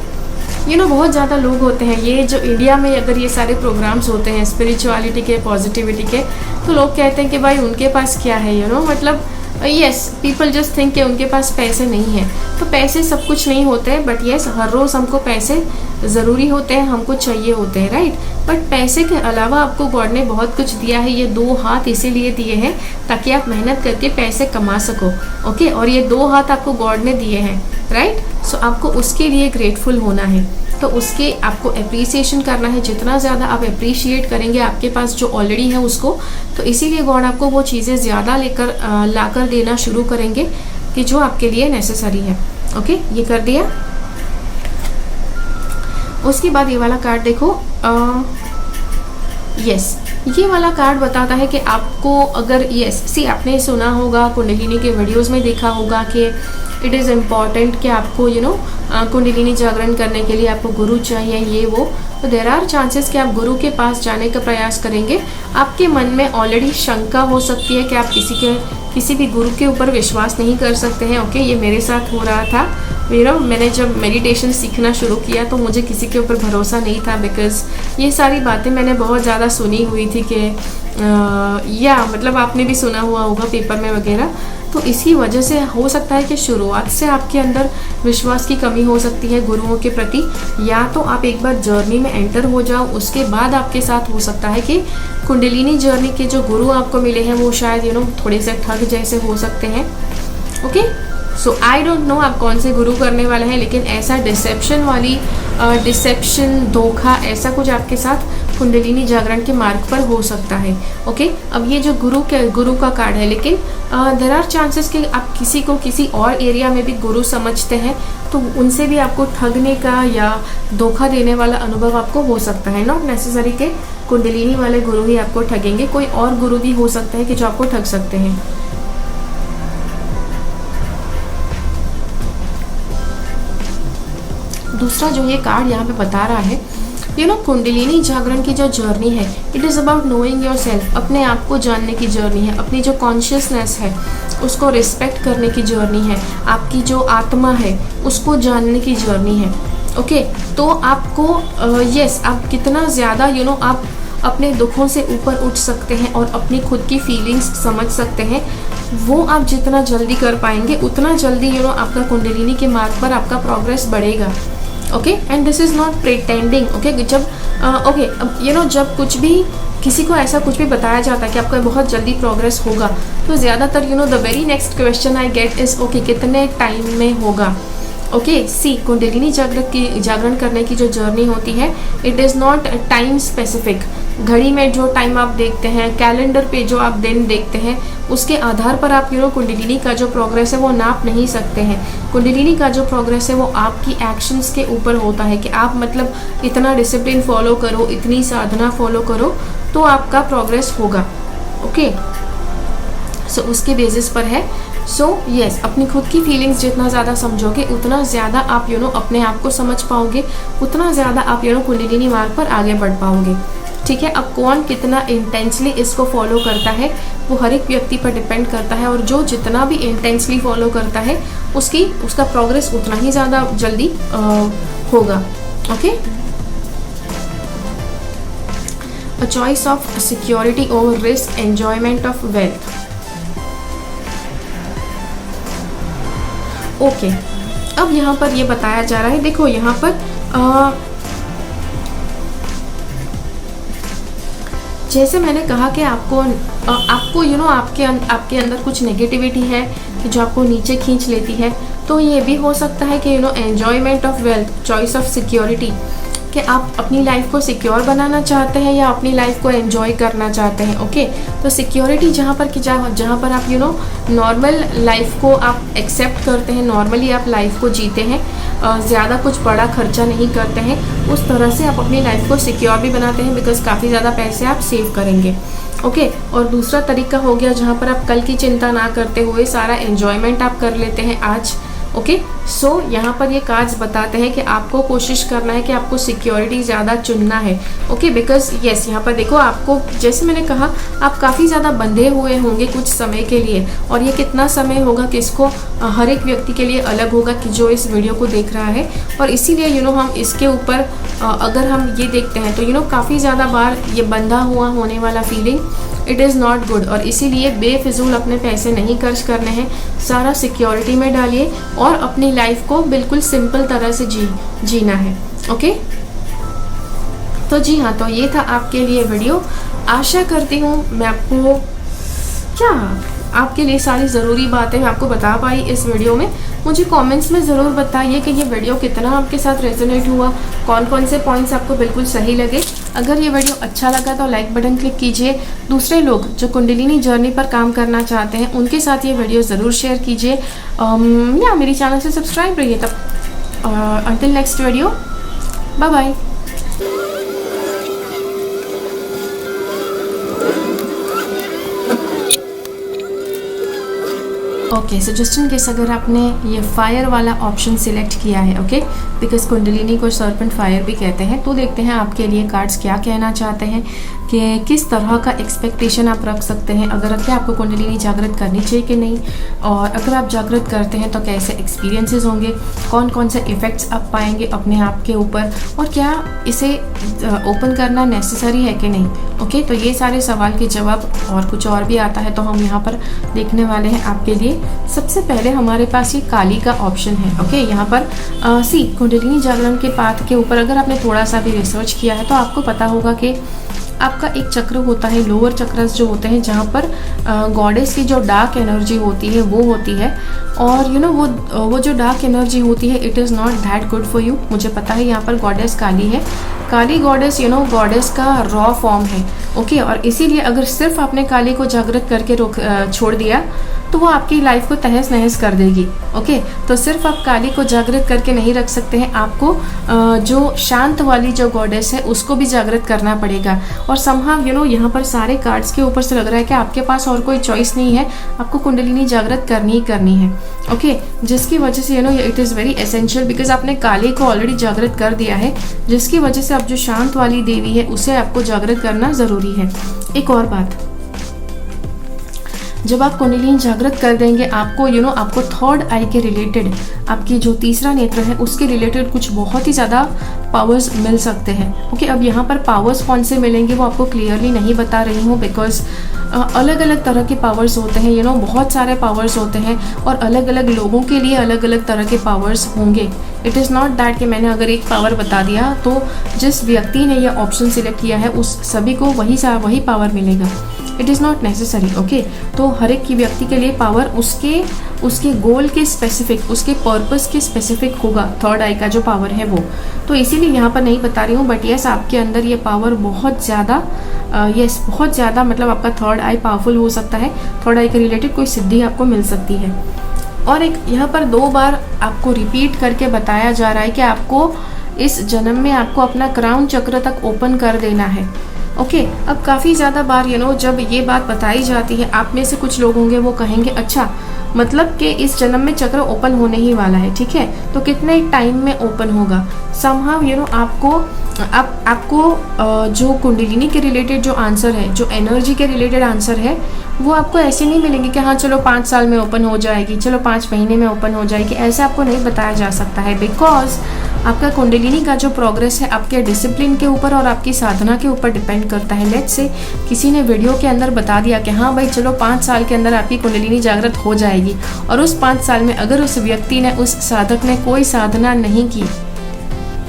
बहुत ज़्यादा लोग होते हैं, ये जो इंडिया में अगर ये सारे प्रोग्राम्स होते हैं स्पिरिचुअलिटी के, पॉजिटिविटी के, तो लोग कहते हैं कि भाई उनके पास क्या है, मतलब यस, पीपल जस्ट थिंक कि उनके पास पैसे नहीं है। तो पैसे सब कुछ नहीं होते, बट यस, हर रोज़ हमको पैसे ज़रूरी होते हैं, हमको चाहिए होते हैं, राइट? बट पैसे के अलावा आपको गॉड ने बहुत कुछ दिया है। ये 2 हाथ इसीलिए दिए हैं ताकि आप मेहनत करके पैसे कमा सको। ओके, और ये 2 हाथ आपको गॉड ने दिए हैं, राइट? सो आपको उसके लिए ग्रेटफुल होना है, तो उसके आपको एप्रिसिएशन करना है। जितना ज़्यादा आप एप्रिशिएट करेंगे आपके पास जो ऑलरेडी है उसको, तो इसीलिए गॉड आपको वो चीज़ें ज़्यादा लाकर देना शुरू करेंगे कि जो आपके लिए नेसेसरी है। ओके, ये कर दिया। उसके बाद ये वाला कार्ड देखो, यस ये वाला कार्ड बताता है कि आपको अगर आपने सुना होगा, कुंडलिनी के वीडियोस में देखा होगा कि इट इज़ इम्पॉर्टेंट कि आपको कुंडलिनी जागरण करने के लिए आपको गुरु चाहिए, ये वो। तो देर आर चांसेस कि आप गुरु के पास जाने का प्रयास करेंगे। आपके मन में ऑलरेडी शंका हो सकती है कि आप किसी भी गुरु के ऊपर विश्वास नहीं कर सकते हैं। ओके, ये मेरे साथ हो रहा था। मैंने जब मेडिटेशन सीखना शुरू किया तो मुझे किसी के ऊपर भरोसा नहीं था, बिकॉज ये सारी बातें मैंने बहुत ज़्यादा सुनी हुई थी कि मतलब आपने भी सुना हुआ होगा पेपर में वगैरह। तो इसी वजह से हो सकता है कि शुरुआत से आपके अंदर विश्वास की कमी हो सकती है गुरुओं के प्रति, या तो आप एक बार जर्नी में एंटर हो जाओ, उसके बाद आपके साथ हो सकता है कि कुंडलिनी जर्नी के जो गुरु आपको मिले हैं वो शायद थोड़े से ठग जैसे हो सकते हैं। Okay, so I don't know आप कौन से गुरु करने वाले हैं, लेकिन ऐसा डिसेप्शन धोखा ऐसा कुछ आपके साथ कुंडलिनी जागरण के मार्ग पर हो सकता है। ओके, अब ये जो गुरु का कार्ड है, लेकिन देर आर चांसेस कि आप किसी को किसी और एरिया में भी गुरु समझते हैं, तो उनसे भी आपको ठगने का या धोखा देने वाला अनुभव आपको हो सकता है। नॉट नेसेसरी के कुंडलिनी वाले गुरु ही आपको ठगेंगे, कोई और गुरु भी हो सकता है कि जो आपको ठग सकते हैं। दूसरा जो ये कार्ड यहाँ पे बता रहा है, कुंडलिनी जागरण की जो जर्नी है, it is about knowing your self, अपने आप को जानने की जर्नी है, अपनी जो कॉन्शियसनेस है उसको रिस्पेक्ट करने की जर्नी है, आपकी जो आत्मा है उसको जानने की जर्नी है। ओके, तो आपको आप कितना ज़्यादा आप अपने दुखों से ऊपर उठ सकते हैं और अपनी खुद की फीलिंग्स समझ सकते हैं, वो आप जितना जल्दी कर पाएंगे उतना जल्दी आपका कुंडलिनी के मार्ग पर आपका प्रोग्रेस बढ़ेगा। Okay, and this is not pretending. Okay, जब जब कुछ भी किसी को ऐसा कुछ भी बताया जाता है कि आपका बहुत जल्दी प्रोग्रेस होगा, तो ज़्यादातर the very next question I get is okay कितने टाइम में होगा। ओके, कुंडलिनी जागरण करने की जो जर्नी होती है, it is not time specific. घड़ी में जो टाइम आप देखते हैं, कैलेंडर पे जो आप दिन देखते हैं, उसके आधार पर आप कुंडलिनी का जो प्रोग्रेस है वो नाप नहीं सकते हैं। कुंडलिनी का जो प्रोग्रेस है वो आपकी एक्शंस के ऊपर होता है कि आप मतलब इतना डिसिप्लिन फॉलो करो, इतनी साधना फॉलो करो, तो आपका प्रोग्रेस होगा। ओके, सो उसके बेसिस पर है। अपनी खुद की फीलिंग्स जितना ज़्यादा समझोगे उतना ज़्यादा आप अपने आप को समझ पाओगे, उतना ज़्यादा आप कुंडलिनी मार्ग पर आगे बढ़ पाओगे। ठीक है, अब कौन कितना इंटेंसली इसको फॉलो करता है वो हर एक व्यक्ति पर डिपेंड करता है, और जो जितना भी इंटेंसली फॉलो करता है उसका प्रोग्रेस उतना ही ज़्यादा जल्दी होगा। Okay, a choice of security over risk, enjoyment of wealth. Okay, अब यहाँ पर ये बताया जा रहा है, देखो यहाँ पर जैसे मैंने कहा कि आपके अंदर कुछ नेगेटिविटी है कि जो आपको नीचे खींच लेती है, तो ये भी हो सकता है कि enjoyment of wealth, choice of security, कि आप अपनी लाइफ को सिक्योर बनाना चाहते हैं या अपनी लाइफ को एंजॉय करना चाहते हैं। ओके, तो सिक्योरिटी जहाँ पर आप नॉर्मल लाइफ को आप एक्सेप्ट करते हैं, नॉर्मली आप लाइफ को जीते हैं, ज़्यादा कुछ बड़ा खर्चा नहीं करते हैं, उस तरह से आप अपनी लाइफ को सिक्योर भी बनाते हैं, बिकॉज काफ़ी ज़्यादा पैसे आप सेव करेंगे। ओके, और दूसरा तरीका हो गया जहाँ पर आप कल की चिंता ना करते हुए सारा एंजॉयमेंट आप कर लेते हैं आज। ओके, सो यहाँ पर ये कार्ड्स बताते हैं कि आपको कोशिश करना है कि आपको सिक्योरिटी ज़्यादा चुनना है। ओके, बिकॉज यहाँ पर देखो, आपको जैसे मैंने कहा आप काफ़ी ज़्यादा बंधे हुए होंगे कुछ समय के लिए, और ये कितना समय होगा किसको, हर एक व्यक्ति के लिए अलग होगा कि जो इस वीडियो को देख रहा है, और इसीलिए हम इसके ऊपर अगर हम ये देखते हैं तो काफ़ी ज़्यादा बार ये बंधा हुआ होने वाला feeling it is not good, और इसीलिए बेफिजूल अपने पैसे नहीं खर्च करने हैं, सारा सिक्योरिटी में डालिए और अपनी लाइफ को बिल्कुल सिंपल तरह से जीना है। ओके, तो जी हाँ, तो ये था आपके लिए वीडियो। आशा करती हूँ मैं आपके लिए सारी ज़रूरी बातें मैं आपको बता पाई इस वीडियो में। मुझे कमेंट्स में ज़रूर बताइए कि ये वीडियो कितना आपके साथ रेजोनेट हुआ, कौन कौन से पॉइंट्स आपको बिल्कुल सही लगे। अगर ये वीडियो अच्छा लगा तो लाइक बटन क्लिक कीजिए। दूसरे लोग जो कुंडलिनी जर्नी पर काम करना चाहते हैं उनके साथ ये वीडियो ज़रूर शेयर कीजिए। या मेरी चैनल से सब्सक्राइब रहिए। तब until next video, bye bye. Okay, so just in case अगर आपने ये फायर वाला ऑप्शन सिलेक्ट किया है, ओके, बिकॉज कुंडलिनी को सर्पेंट फायर भी कहते हैं, तो देखते हैं आपके लिए कार्ड्स क्या कहना चाहते हैं कि किस तरह का एक्सपेक्टेशन आप रख सकते हैं। अगर क्या आपको कुंडलिनी जागृत करनी चाहिए कि नहीं, और अगर आप जागृत करते हैं तो कैसे एक्सपीरियंसेस होंगे, कौन कौन से इफ़ेक्ट्स आप पाएंगे अपने आप के ऊपर, और क्या इसे ओपन करना नेसेसरी है कि नहीं। ओके, तो ये सारे सवाल के जवाब और कुछ और भी आता है तो हम यहाँ पर देखने वाले हैं आपके लिए। सबसे पहले हमारे पास ये काली का ऑप्शन है। ओके, यहाँ पर कुंडलिनी जागरण के पाथ के ऊपर अगर आपने थोड़ा सा भी रिसर्च किया है तो आपको पता होगा कि आपका एक चक्र होता है, लोअर चक्रस जो होते हैं, जहाँ पर गॉडेस की जो डार्क एनर्जी होती है वो होती है। और वो जो डार्क एनर्जी होती है it is not that good for you. मुझे पता है यहाँ पर गॉडेस काली है, काली गॉडेस गॉडेस का रॉ फॉर्म है। ओके, और इसीलिए अगर सिर्फ आपने काली को जागृत करके छोड़ दिया तो वो आपकी लाइफ को तहस नहस कर देगी। ओके, तो सिर्फ आप काली को जागृत करके नहीं रख सकते हैं, आपको जो शांत वाली जो गॉडेस है उसको भी जागृत करना पड़ेगा। और समहाव यहाँ पर सारे कार्ड्स के ऊपर से लग रहा है कि आपके पास और कोई चॉइस नहीं है, आपको कुंडलिनी जागृत करनी ही करनी है। ओके, जिसकी वजह से it is very essential, because आपने काली को ऑलरेडी जागृत कर दिया है, जिसकी वजह से अब जो शांत वाली देवी है उसे आपको जागृत करना ज़रूरी है। एक और बात, जब आप कुंडलिनी जागृत कर देंगे आपको आपको थर्ड आई के रिलेटेड, आपकी जो तीसरा नेत्र है उसके रिलेटेड कुछ बहुत ही ज़्यादा पावर्स मिल सकते हैं। ओके, अब यहाँ पर पावर्स कौन से मिलेंगे वो आपको क्लियरली नहीं बता रही हूँ, बिकॉज अलग अलग तरह के पावर्स होते हैं, बहुत सारे पावर्स होते हैं और अलग अलग लोगों के लिए अलग अलग तरह के पावर्स होंगे। इट इज़ नॉट दैट कि मैंने अगर एक पावर बता दिया तो जिस व्यक्ति ने यह ऑप्शन सिलेक्ट किया है उस सभी को वही पावर मिलेगा। It is not necessary. Okay, तो हर एक की व्यक्ति के लिए पावर उसके गोल के स्पेसिफिक, उसके पर्पस के स्पेसिफिक होगा, थर्ड आई का जो पावर है वो। तो इसीलिए यहाँ पर नहीं बता रही हूँ, बट यस आपके अंदर ये पावर बहुत ज़्यादा बहुत ज़्यादा मतलब आपका थर्ड आई पावरफुल हो सकता है, थर्ड आई के रिलेटेड कोई सिद्धि आपको मिल सकती है। और एक यहाँ पर 2 बार आपको रिपीट करके बताया जा रहा है कि आपको इस जन्म में आपको अपना क्राउन चक्र तक ओपन कर देना है। ओके, अब काफ़ी ज़्यादा बार जब ये बात बताई जाती है, आप में से कुछ लोग होंगे वो कहेंगे अच्छा मतलब कि इस जन्म में चक्र ओपन होने ही वाला है, ठीक है, तो कितने टाइम में ओपन होगा। समहाव आपको जो कुंडलिनी के रिलेटेड जो आंसर है, जो एनर्जी के रिलेटेड आंसर है, वो आपको ऐसे नहीं मिलेंगे कि हाँ चलो 5 साल में ओपन हो जाएगी, चलो 5 महीने में ओपन हो जाएगी, ऐसे आपको नहीं बताया जा सकता है। बिकॉज आपका कुंडलिनी का जो प्रोग्रेस है आपके डिसिप्लिन के ऊपर और आपकी साधना के ऊपर डिपेंड करता है। लेट्स से किसी ने वीडियो के अंदर बता दिया कि हाँ भाई चलो 5 साल के अंदर आपकी कुंडलिनी जागृत हो जाएगी, और उस 5 साल में अगर उस व्यक्ति ने, उस साधक ने कोई साधना नहीं की,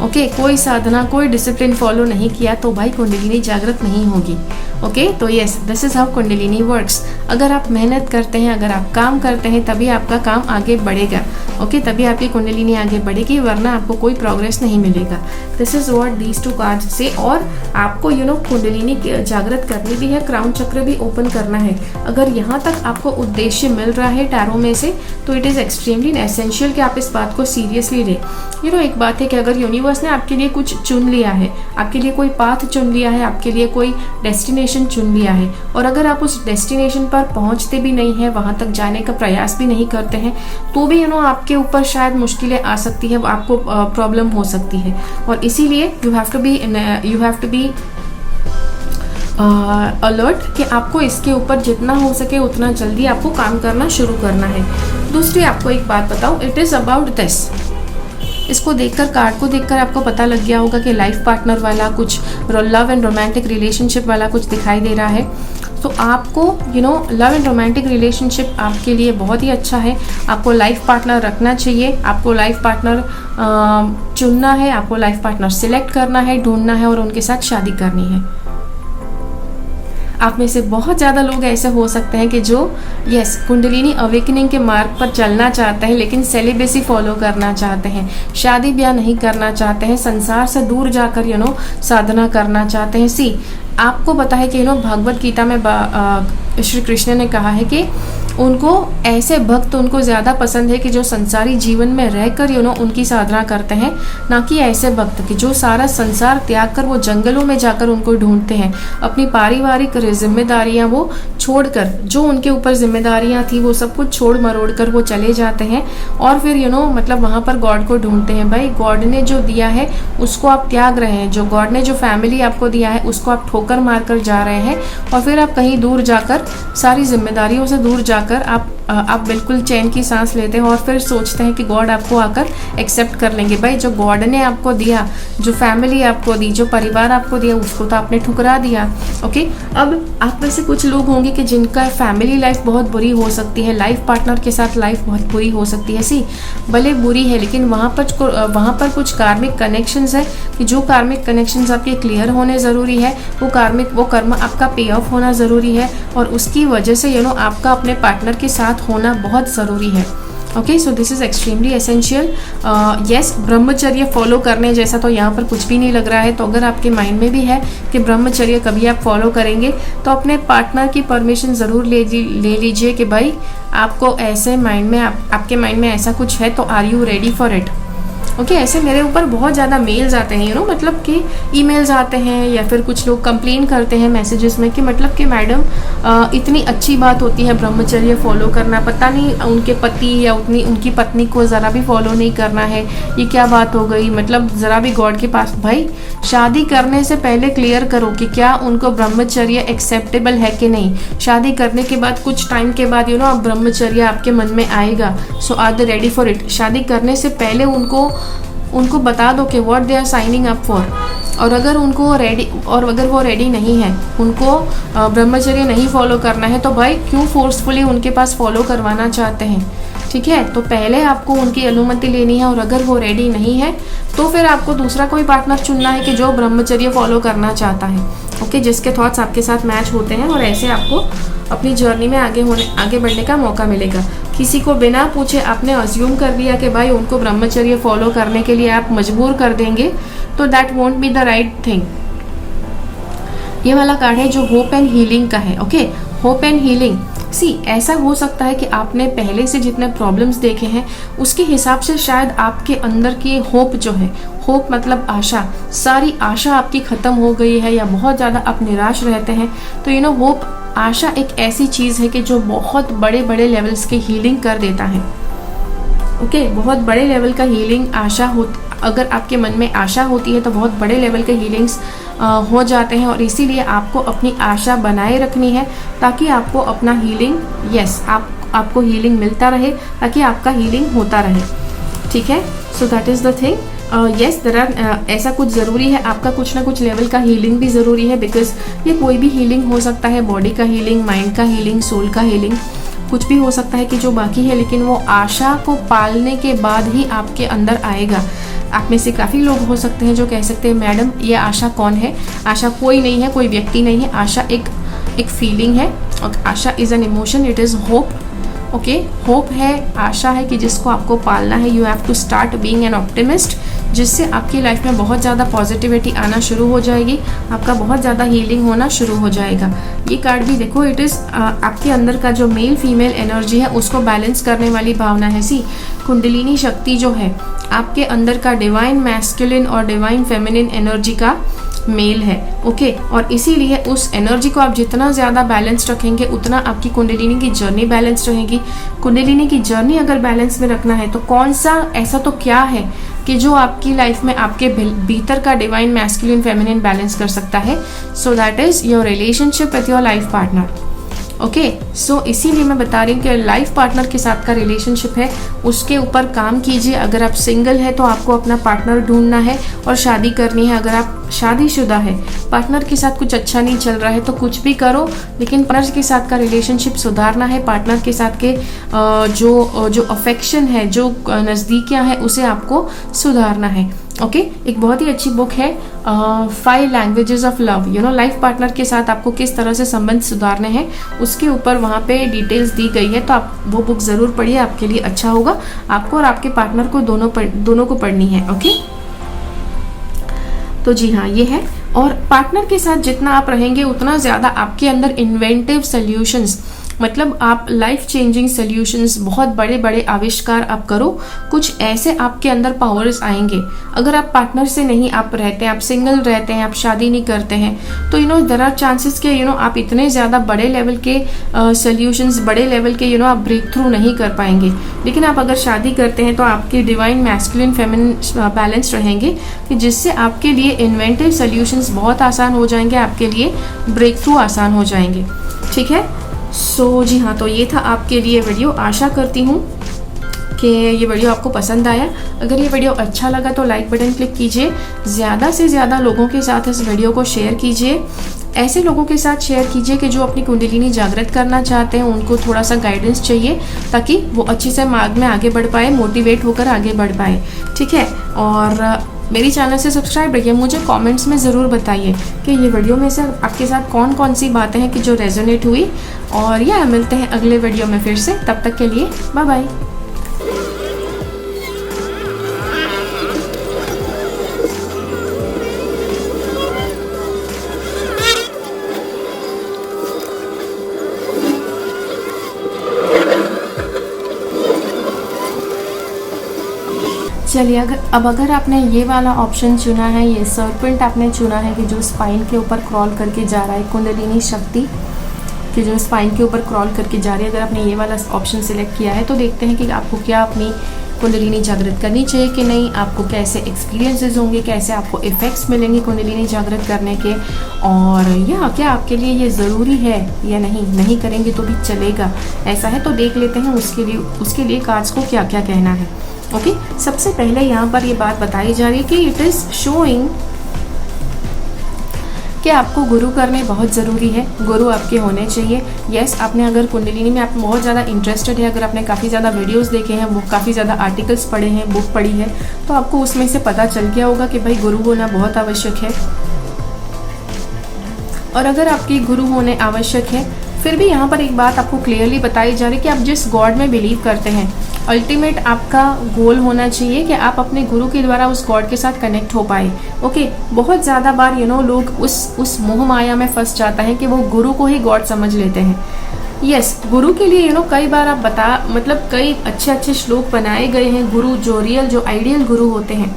ओके, कोई साधना, कोई डिसिप्लिन फॉलो नहीं किया, तो भाई कुंडलिनी जागृत नहीं होगी। ओके, तो yes this is how kundalini works. अगर आप मेहनत करते हैं, अगर आप काम करते हैं, तभी आपका काम आगे बढ़ेगा। ओके, तभी आपकी कुंडलिनी आगे बढ़ेगी, वरना आपको कोई प्रोग्रेस नहीं मिलेगा। This is what these 2 cards से। और आपको कुंडलिनी जागृत करनी भी है, क्राउन चक्र भी ओपन करना है। अगर यहाँ तक आपको उद्देश्य मिल रहा है टैरो में से, तो इट इज़ एक्सट्रीमली एसेंशियल कि आप इस बात को सीरियसली लें। एक बात है कि अगर यूनिवर्स ने आपके लिए कुछ चुन लिया है, आपके लिए कोई पाथ चुन लिया है, आपके लिए कोई डेस्टिनेशन चुन लिया है, और अगर आप उस डेस्टिनेशन पर पहुंचते भी नहीं हैं, वहां तक जाने का प्रयास भी नहीं करते हैं, तो भी आपके ऊपर शायद मुश्किलें आ सकती है, आपको प्रॉब्लम हो सकती है। और इसीलिए you have to be alert कि आपको इसके ऊपर जितना हो सके उतना जल्दी आपको काम करना शुरू करना है। दूसरी आपको एक बात बताऊं, इट इज़ अबाउट दिस। इसको देखकर, कार्ड को देखकर आपको पता लग गया होगा कि लाइफ पार्टनर वाला कुछ, लव एंड रोमांटिक रिलेशनशिप वाला कुछ दिखाई दे रहा है। तो आपको लव एंड रोमांटिक रिलेशनशिप आपके लिए बहुत ही अच्छा है। आपको लाइफ पार्टनर रखना चाहिए, आपको लाइफ पार्टनर चुनना है, आपको लाइफ पार्टनर सिलेक्ट करना है, ढूंढना है और उनके साथ शादी करनी है। आप में से बहुत ज़्यादा लोग ऐसे हो सकते हैं कि जो यस कुंडलिनी अवेकनिंग के मार्ग पर चलना चाहते हैं, लेकिन सेलिबेसी फॉलो करना चाहते हैं, शादी ब्याह नहीं करना चाहते हैं, संसार से दूर जाकर साधना करना चाहते हैं। सी आपको पता है कि भगवत गीता में श्री कृष्ण ने कहा है कि उनको ऐसे भक्त उनको ज़्यादा पसंद है कि जो संसारी जीवन में रहकर उनकी साधना करते हैं, ना कि ऐसे भक्त कि जो सारा संसार त्याग कर वो जंगलों में जाकर उनको ढूंढते हैं, अपनी पारिवारिक जिम्मेदारियां वो छोड़कर, जो उनके ऊपर जिम्मेदारियां थी वो सब कुछ छोड़ मरोड़ कर वो चले जाते हैं और फिर मतलब वहाँ पर गॉड को ढूंढते हैं। भाई गॉड ने जो दिया है उसको आप त्याग रहे हैं, जो गॉड ने जो फैमिली आपको दिया है उसको आप ठोकर मार कर जा रहे हैं और फिर आप कहीं दूर जाकर सारी जिम्मेदारियों से दूर जाकर आप बिल्कुल चैन की सांस लेते हैं और फिर सोचते हैं कि गॉड आपको आकर एक्सेप्ट कर लेंगे। भाई जो गॉड ने आपको दिया, जो फैमिली आपको दी, जो परिवार आपको दिया, उसको तो आपने ठुकरा दिया। ओके, अब आप में से कुछ लोग होंगे कि जिनका फैमिली लाइफ बहुत बुरी हो सकती है, लाइफ पार्टनर के साथ लाइफ बहुत बुरी हो सकती है। सी भले बुरी है लेकिन वहाँ पर कुछ कार्मिक कनेक्शंस है कि जो कार्मिक कनेक्शंस आपके क्लियर होने ज़रूरी है, वो कर्म आपका पे ऑफ होना ज़रूरी है और उसकी वजह से आपका अपने पार्टनर के साथ होना बहुत ज़रूरी है। Okay, so this is extremely essential. Yes, ब्रह्मचर्य फॉलो करने जैसा तो यहाँ पर कुछ भी नहीं लग रहा है। तो अगर आपके माइंड में भी है कि ब्रह्मचर्य कभी आप फॉलो करेंगे तो अपने पार्टनर की परमिशन ज़रूर ले लीजिए कि भाई आपको ऐसे माइंड में आपके माइंड में ऐसा कुछ है तो are you ready for it. Okay, ऐसे मेरे ऊपर बहुत ज़्यादा मेल्स आते हैं मतलब कि ईमेल्स आते हैं या फिर कुछ लोग कंप्लेन करते हैं मैसेजेस में कि मतलब कि मैडम इतनी अच्छी बात होती है ब्रह्मचर्य फॉलो करना, पता नहीं उनके पति या उनकी पत्नी को ज़रा भी फॉलो नहीं करना है, ये क्या बात हो गई, मतलब ज़रा भी गॉड के पास। भाई शादी करने से पहले क्लियर करो कि क्या उनको ब्रह्मचर्य एक्सेप्टेबल है कि नहीं। शादी करने के बाद कुछ टाइम के बाद आप ब्रह्मचर्य आपके मन में आएगा। So are they ready for it. शादी करने से पहले उनको बता दो कि what they are signing up for. और अगर वो रेडी नहीं है, उनको ब्रह्मचर्य नहीं फॉलो करना है, तो भाई क्यों फोर्सफुली उनके पास फॉलो करवाना चाहते हैं। ठीक है, तो पहले आपको उनकी अनुमति लेनी है और अगर वो रेडी नहीं है तो फिर आपको दूसरा कोई पार्टनर चुनना है कि जो ब्रह्मचर्य फॉलो करना चाहता है। ओके, जिसके थॉट्स आपके साथ मैच होते हैं और ऐसे आपको अपनी जर्नी में आगे बढ़ने का मौका मिलेगा। किसी को बिना पूछे आपने अज्यूम कर लिया कि भाई उनको ब्रह्मचर्य फॉलो करने के लिए आप मजबूर कर देंगे, तो that won't be the right thing. ये वाला कार्ड है जो होप एंड हीलिंग का है। Okay, hope and healing. See ऐसा हो सकता है कि आपने पहले से जितने प्रॉब्लम्स देखे हैं उसके हिसाब से शायद आपके अंदर की होप जो है, होप मतलब आशा, सारी आशा आपकी ख़त्म हो गई है या बहुत ज़्यादा आप निराश रहते हैं। तो होप, आशा एक ऐसी चीज़ है कि जो बहुत बड़े बड़े लेवल्स की हीलिंग कर देता है। ओके, बहुत बड़े लेवल का हीलिंग अगर आपके मन में आशा होती है तो बहुत बड़े लेवल के हीलिंग्स हो जाते हैं और इसीलिए आपको अपनी आशा बनाए रखनी है ताकि आपको अपना हीलिंग, आपको हीलिंग मिलता रहे, ताकि आपका हीलिंग होता रहे। ठीक है, so that is the thing. Yes, there are ऐसा कुछ ज़रूरी है, आपका कुछ ना कुछ लेवल का हीलिंग भी ज़रूरी है, बिकॉज ये कोई भी हीलिंग हो सकता है, बॉडी का हीलिंग, माइंड का हीलिंग, सोल का हीलिंग, कुछ भी हो सकता है कि जो बाकी है, लेकिन वो आशा को पालने के बाद ही आपके अंदर आएगा। आप में से काफ़ी लोग हो सकते हैं जो कह सकते हैं मैडम ये आशा कौन है। आशा कोई नहीं है, कोई व्यक्ति नहीं है, आशा एक फीलिंग है और आशा is an emotion, it is hope. Okay, hope है, आशा है कि जिसको आपको पालना है। You have to start being an optimist, जिससे आपकी लाइफ में बहुत ज़्यादा पॉजिटिविटी आना शुरू हो जाएगी, आपका बहुत ज़्यादा हीलिंग होना शुरू हो जाएगा। ये कार्ड भी देखो, इट इज़ आपके अंदर का जो मेल फीमेल एनर्जी है उसको बैलेंस करने वाली भावना है। सी कुंडलिनी शक्ति जो है आपके अंदर का डिवाइन मैस्कुलिन और डिवाइन फेमिनिन एनर्जी का मेल है। ओके, और इसीलिए उस एनर्जी को आप जितना ज़्यादा बैलेंस रखेंगे उतना आपकी कुंडलिनी की जर्नी बैलेंस रहेगी। कुंडलिनी की जर्नी अगर बैलेंस में रखना है तो कौन सा ऐसा तो क्या है कि जो आपकी लाइफ में आपके भीतर का डिवाइन मैस्कुलिन फेमिनिन बैलेंस कर सकता है। So that is your relationship with your life partner. Okay, so इसीलिए मैं बता रही हूँ कि लाइफ पार्टनर के साथ का रिलेशनशिप है उसके ऊपर काम कीजिए। अगर आप सिंगल है तो आपको अपना पार्टनर ढूंढना है और शादी करनी है। अगर आप शादीशुदा है, पार्टनर के साथ कुछ अच्छा नहीं चल रहा है तो कुछ भी करो, लेकिन पार्टनर के साथ का रिलेशनशिप सुधारना है। पार्टनर के साथ के जो अफेक्शन है, जो नज़दीकियाँ हैं, उसे आपको सुधारना है। ओके एक बहुत ही अच्छी बुक है 5 languages of love. Life partner के साथ आपको किस तरह से संबंध सुधारने हैं उसके ऊपर वहाँ पे डिटेल्स दी गई है, तो आप वो बुक ज़रूर पढ़िए, आपके लिए अच्छा होगा। आपको और आपके पार्टनर को दोनों को पढ़नी है। ओके तो जी हाँ ये है। और पार्टनर के साथ जितना आप रहेंगे उतना ज़्यादा आपके अंदर इन्वेंटिव सोल्यूशंस, मतलब आप लाइफ चेंजिंग सोल्यूशंस, बहुत बड़े बड़े आविष्कार आप करो, कुछ ऐसे आपके अंदर पावर्स आएंगे। अगर आप पार्टनर से नहीं आप रहते हैं, आप सिंगल रहते हैं, आप शादी नहीं करते हैं, तो देयर आर चांसेस के आप इतने ज़्यादा बड़े लेवल के सोल्यूशंस, बड़े लेवल के आप ब्रेक थ्रू नहीं कर पाएंगे। लेकिन आप अगर शादी करते हैं तो आपके डिवाइन मैस्कुलिन फेमिनिन बैलेंस रहेंगे कि जिससे आपके लिए इन्वेंटिव सोल्यूशंस बहुत आसान हो जाएंगे, आपके लिए ब्रेक थ्रू आसान हो जाएंगे। ठीक है, सो जी हाँ, तो ये था आपके लिए वीडियो। आशा करती हूँ कि ये वीडियो आपको पसंद आया। अगर ये वीडियो अच्छा लगा तो लाइक बटन क्लिक कीजिए, ज़्यादा से ज़्यादा लोगों के साथ इस वीडियो को शेयर कीजिए। ऐसे लोगों के साथ शेयर कीजिए कि जो अपनी कुंडलिनी जागृत करना चाहते हैं, उनको थोड़ा सा गाइडेंस चाहिए ताकि वो अच्छे से मार्ग में आगे बढ़ पाए, मोटिवेट होकर आगे बढ़ पाए। ठीक है, और मेरी चैनल से सब्सक्राइब रखिए। मुझे कमेंट्स में ज़रूर बताइए कि ये वीडियो में से आपके साथ कौन कौन सी बातें हैं कि जो रेजोनेट हुई। और मिलते हैं अगले वीडियो में फिर से, तब तक के लिए बाय बाय। चलिए, अगर आपने ये वाला ऑप्शन चुना है, ये सर्पेंट आपने चुना है कि जो स्पाइन के ऊपर क्रॉल करके जा रहा है, कुंडलिनी शक्ति कि जो स्पाइन के ऊपर क्रॉल करके जा रही है, अगर आपने ये वाला ऑप्शन सिलेक्ट किया है तो देखते हैं कि आपको क्या अपनी कुंडलिनी जागृत करनी चाहिए कि नहीं, आपको कैसे एक्सपीरियंसेस होंगे, कैसे आपको इफ़ेक्ट्स मिलेंगे कुंडलिनी जागृत करने के, और क्या आपके लिए ये ज़रूरी है या नहीं करेंगे तो भी चलेगा। ऐसा है तो देख लेते हैं उसके लिए कार्ड्स को क्या क्या कहना है। ओके, सबसे पहले यहाँ पर ये बात बताई जा रही है कि इट इज़ शोइंग कि आपको गुरु करने बहुत ज़रूरी है, गुरु आपके होने चाहिए। यस, आपने अगर कुंडलिनी में आप बहुत ज़्यादा इंटरेस्टेड है, अगर आपने काफ़ी ज़्यादा वीडियोस देखे हैं, वो काफ़ी ज़्यादा आर्टिकल्स पढ़े हैं, बुक पढ़ी है, तो आपको उसमें से पता चल गया होगा कि भाई गुरु होना बहुत आवश्यक है। और अगर आपकी गुरु होने आवश्यक है, फिर भी यहाँ पर एक बात आपको क्लियरली बताई जा रही है कि आप जिस गॉड में बिलीव करते हैं, अल्टीमेट आपका गोल होना चाहिए कि आप अपने गुरु के द्वारा उस गॉड के साथ कनेक्ट हो पाए। ओके, बहुत ज़्यादा बार लोग उस मोह माया में फंस जाता है कि वो गुरु को ही गॉड समझ लेते हैं। यस, गुरु के लिए कई बार मतलब कई अच्छे श्लोक बनाए गए हैं। गुरु जो आइडियल गुरु होते हैं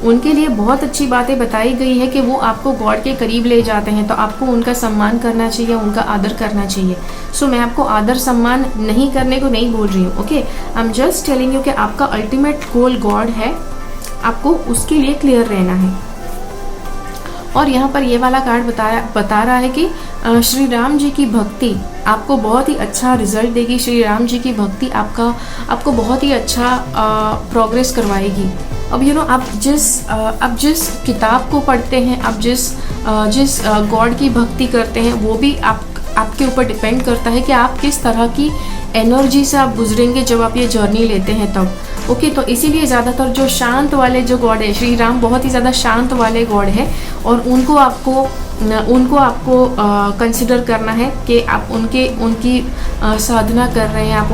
उनके लिए बहुत अच्छी बातें बताई गई है कि वो आपको गॉड के करीब ले जाते हैं, तो आपको उनका सम्मान करना चाहिए, उनका आदर करना चाहिए। सो मैं आपको आदर सम्मान नहीं करने को नहीं बोल रही हूँ। Okay, I am just telling you कि आपका अल्टीमेट गोल गॉड है, आपको उसके लिए क्लियर रहना है। और यहाँ पर ये वाला कार्ड बता रहा है कि श्री राम जी की भक्ति आपको बहुत ही अच्छा रिजल्ट देगी। श्री राम जी की भक्ति आपको बहुत ही अच्छा प्रोग्रेस करवाएगी। अब आप जिस किताब को पढ़ते हैं, आप जिस गॉड की भक्ति करते हैं, वो भी आपके ऊपर डिपेंड करता है कि आप किस तरह की एनर्जी से आप गुजरेंगे जब आप ये जर्नी लेते हैं तब। ओके, तो इसीलिए ज़्यादातर जो शांत वाले जो गॉड है, श्री राम बहुत ही ज़्यादा शांत वाले गॉड है, और उनको आपको कंसिडर करना है कि आप उनकी साधना कर रहे हैं, आप